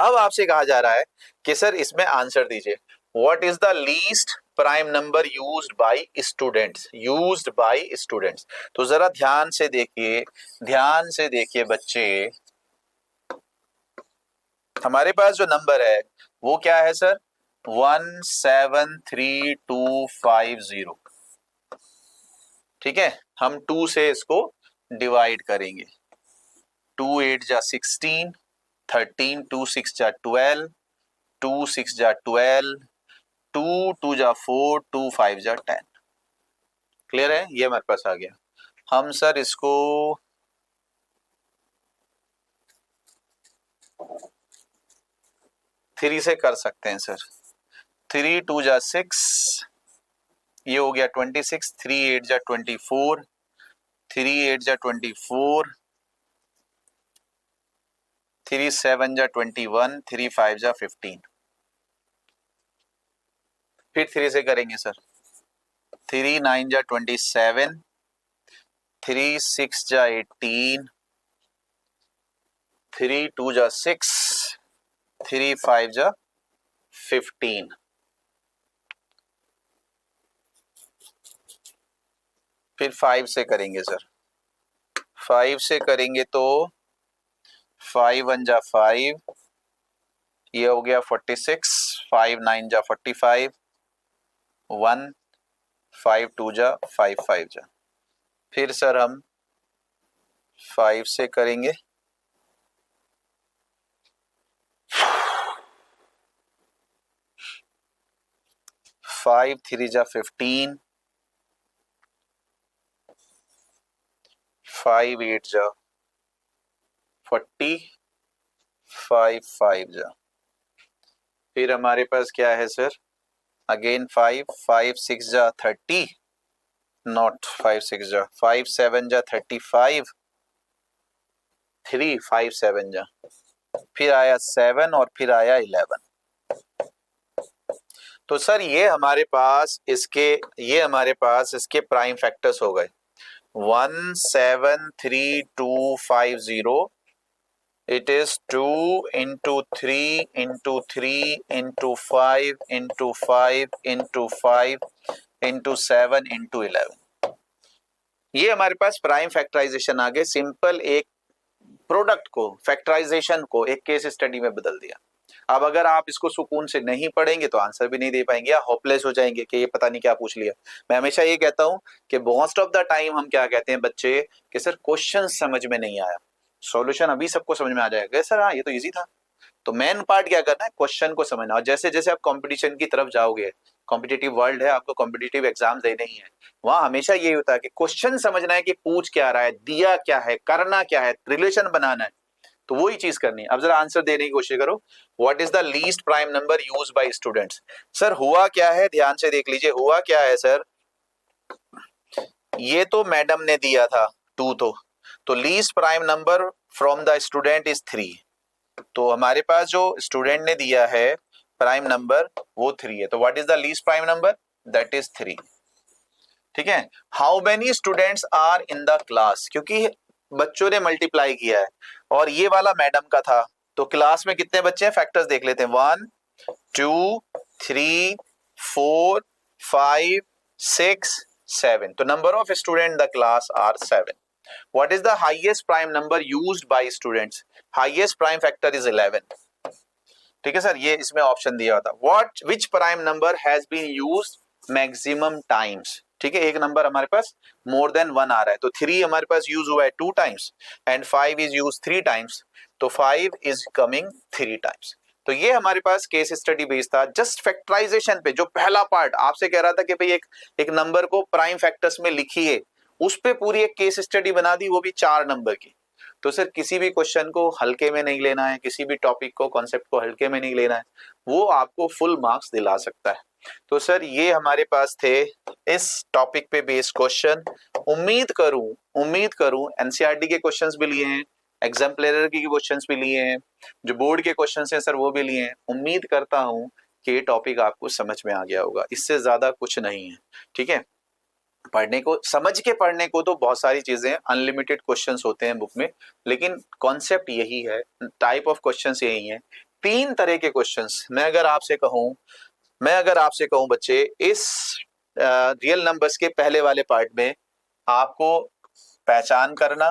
अब आपसे कहा जा रहा है कि सर इसमें आंसर दीजिए, what is the least prime number used by students. तो जरा ध्यान से देखिए बच्चे, हमारे पास जो नंबर है वो क्या है सर, 173250, ठीक है, हम 2 से इसको डिवाइड करेंगे, 2 8 जा 16, 13 2 6 जा 12, 2 6 जा 12, 2 2 जा 4, 2 5 जा 10। क्लियर है, ये हमारे पास आ गया। हम सर इसको 3 से कर सकते हैं सर, 3 2 जा 6, ये हो गया 26, 3 8 जा 24, 3 8 जा 24, 3 7 जा 21, 3 5 जा 15। फिर 3 से करेंगे सर, 3 9 जा 27, 3 6 जा 18, 3 2 जा 6, 3 5 जा 15। फिर 5 से करेंगे सर, 5 से करेंगे तो 5 1 जा 5, ये हो गया 46, 5 9 जा 45, 1 5 2 जा 5 5 जा। फिर सर हम 5 से करेंगे, 5 3 जा 15, 5 8 जा 40, 5 5 जा। फिर हमारे पास क्या है सर, अगेन 5 5 6 जा 30, नॉट 5 6 जा, 5 7 जा 35, 3 5 7 जा। फिर आया 7 और फिर आया 11। तो सर ये हमारे पास इसके प्राइम फैक्टर्स हो गए 1 7 3 2 5 0। It is 2 into 3 into 3 into 5 into 5 into 5 into 7 into 11। ये हमारे पास प्राइम फैक्टराइजेशन आ गए। सिंपल एक प्रोडक्ट को, फैक्टराइजेशन को एक केस स्टडी में बदल दिया। अब अगर आप इसको सुकून से नहीं पढ़ेंगे तो आंसर भी नहीं दे पाएंगे, या होपलेस हो जाएंगे कि ये पता नहीं क्या पूछ लिया। मैं हमेशा ये कहता हूं कि मोस्ट ऑफ द टाइम हम क्या कहते हैं बच्चे कि सर क्वेश्चन समझ में नहीं आया, सॉल्यूशन अभी सबको समझ में आ जाएगा सर, हाँ ये तो इजी था। तो मेन पार्ट क्या करना है, क्वेश्चन को समझना। और जैसे जैसे आप कंपटीशन की तरफ जाओगे, कॉम्पिटिटिव वर्ल्ड है, आपको कॉम्पिटिटिव एग्जाम देने ही है, वहां हमेशा ये होता है कि क्वेश्चन समझना है कि पूछ क्या रहा है, दिया क्या है, करना क्या है, रिलेशन बनाना है, तो वही चीज करनी है। अब जरा आंसर देने की कोशिश करो। What is the least prime number used by students. Sir हुआ क्या है, ध्यान से देख लीजिए, हुआ क्या है सर, ये तो मैडम ने दिया था 2, तो least prime number from the student is 3। तो हमारे पास जो स्टूडेंट ने दिया है प्राइम नंबर वो 3 है, तो what is the least prime number, that is 3। ठीक है। How many students are in the class, क्योंकि बच्चों ने मल्टीप्लाई किया है और ये वाला मैडम का था, तो क्लास में कितने बच्चे हैं, फैक्टर्स देख लेते हैं, 1 2 3 4 5 6 7। तो number of student the class are 7। What is the highest prime number used by students? Highest prime factor is 11. ठीक है सर, ये इसमें ऑप्शन दिया था। Which prime number has been used maximum times? ठीक है, एक नंबर हमारे पास मोर देन 1 आ रहा है, तो 3 हमारे पास यूज हुआ है 2 times and 5 is use 3 times, तो 5 इज कमिंग 3 टाइम्स। तो ये हमारे पास केस स्टडी बेस था, जस्ट फैक्टराइजेशन पे। जो पहला पार्ट आपसे कह रहा था कि भाई एक नंबर को प्राइम फैक्टर्स में लिखिए, उस पे पूरी एक केस स्टडी बना दी, वो भी 4 नंबर की। तो सर किसी भी क्वेश्चन को हल्के में नहीं लेना है, किसी भी टॉपिक को, कॉन्सेप्ट को हल्के में नहीं लेना है, वो आपको फुल मार्क्स दिला सकता है। तो सर ये हमारे पास थे इस टॉपिक पे बेस्ड क्वेश्चन। उम्मीद करूं एनसीईआरटी के क्वेश्चंस भी लिए हैं, एग्जाम्पलर के क्वेश्चंस भी लिए हैं, जो बोर्ड के क्वेश्चंस हैं सर वो भी लिए हैं। उम्मीद करता हूं कि ये टॉपिक आपको समझ में आ गया होगा, इससे ज्यादा कुछ नहीं है। ठीक है, पढ़ने को, समझ के पढ़ने को तो बहुत सारी चीजें, अनलिमिटेड क्वेश्चंस होते हैं बुक में, लेकिन कॉन्सेप्ट यही है, टाइप ऑफ क्वेश्चंस यही है। 3 तरह के क्वेश्चंस मैं अगर आपसे कहूं बच्चे, इस रियल नंबर्स के पहले वाले पार्ट में आपको पहचान करना,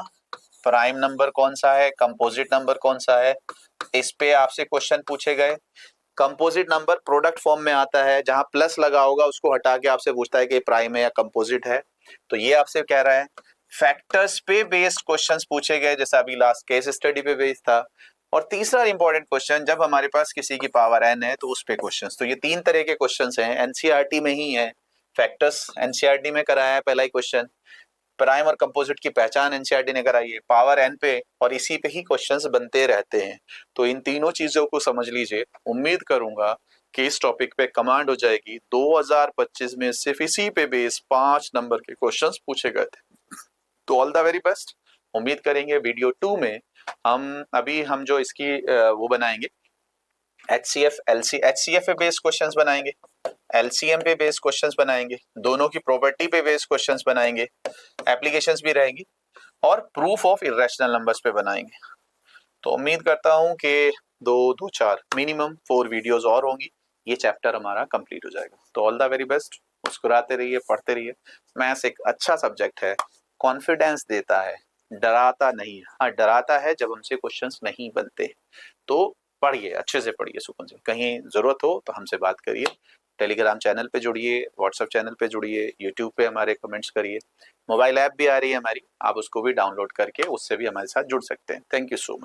प्राइम नंबर कौन सा है, कंपोजिट नंबर कौन सा है, इस पे आपसे क्वेश्चन पूछे गए। कंपोजिट नंबर प्रोडक्ट फॉर्म में आता है, जहां प्लस लगा होगा उसको हटा के आपसे पूछता है कि प्राइम है या कंपोजिट है, तो ये आपसे कह रहा है। फैक्टर्स पे बेस्ड क्वेश्चंस पूछे गए, जैसा अभी लास्ट केस स्टडी पे बेस्ड था। और तीसरा इंपॉर्टेंट क्वेश्चन, जब हमारे पास किसी की पावर n है तो उस पे क्वेश्चंस। तो ये 3 तरह के क्वेश्चंस हैं, एनसीईआरटी में ही है। फैक्टर्स एनसीईआरटी में कराया है पहला ही क्वेश्चन, प्राइम और कंपोजिट की पहचान एनसीईआरटी ने कराई है, पावर n पे, और इसी पे ही क्वेश्चंस बनते रहते हैं। तो इन तीनों चीजों को समझ लीजिए। उम्मीद करूंगा केस टॉपिक पे कमांड हो जाएगी। 2025 में सिर्फ इसी पे बेस 5 नंबर के क्वेश्चंस पूछे गए थे। तो ऑल द वेरी बेस्ट। उम्मीद करेंगे वीडियो 2 में हम जो इसकी वो बनाएंगे, HCF LC HCF पे बेस्ड क्वेश्चंस बनाएंगे, LCM पे बेस्ड क्वेश्चंस बनाएंगे, दोनों की प्रॉपर्टी पे बेस्ड क्वेश्चंस बनाएंगे, एप्लीकेशंस भी रहेंगी और प्रूफ ऑफ इर्रेशनल नंबर्स पे बनाएंगे। तो उम्मीद करता हूं कि 4 मिनिमम 4 वीडियोस और होंगी, ये चैप्टर हमारा कंप्लीट हो जाएगा। तो ऑल द वेरी बेस्ट। मुस्कुराते रहिए, पढ़ते रहिए। मैथ्स एक अच्छा सब्जेक्ट है, कॉन्फिडेंस देता है, डराता नहीं है। हाँ, डराता है जब हमसे क्वेश्चंस नहीं बनते। तो पढ़िए, अच्छे से पढ़िए सुकून से। कहीं जरूरत हो तो हमसे बात करिए। टेलीग्राम चैनल पे जुड़िए, व्हाट्सएप चैनल पे जुड़िए, यूट्यूब पे हमारे कमेंट्स करिए। मोबाइल ऐप भी आ रही है हमारी, आप उसको भी डाउनलोड करके उससे भी हमारे साथ जुड़ सकते हैं। Thank you so much.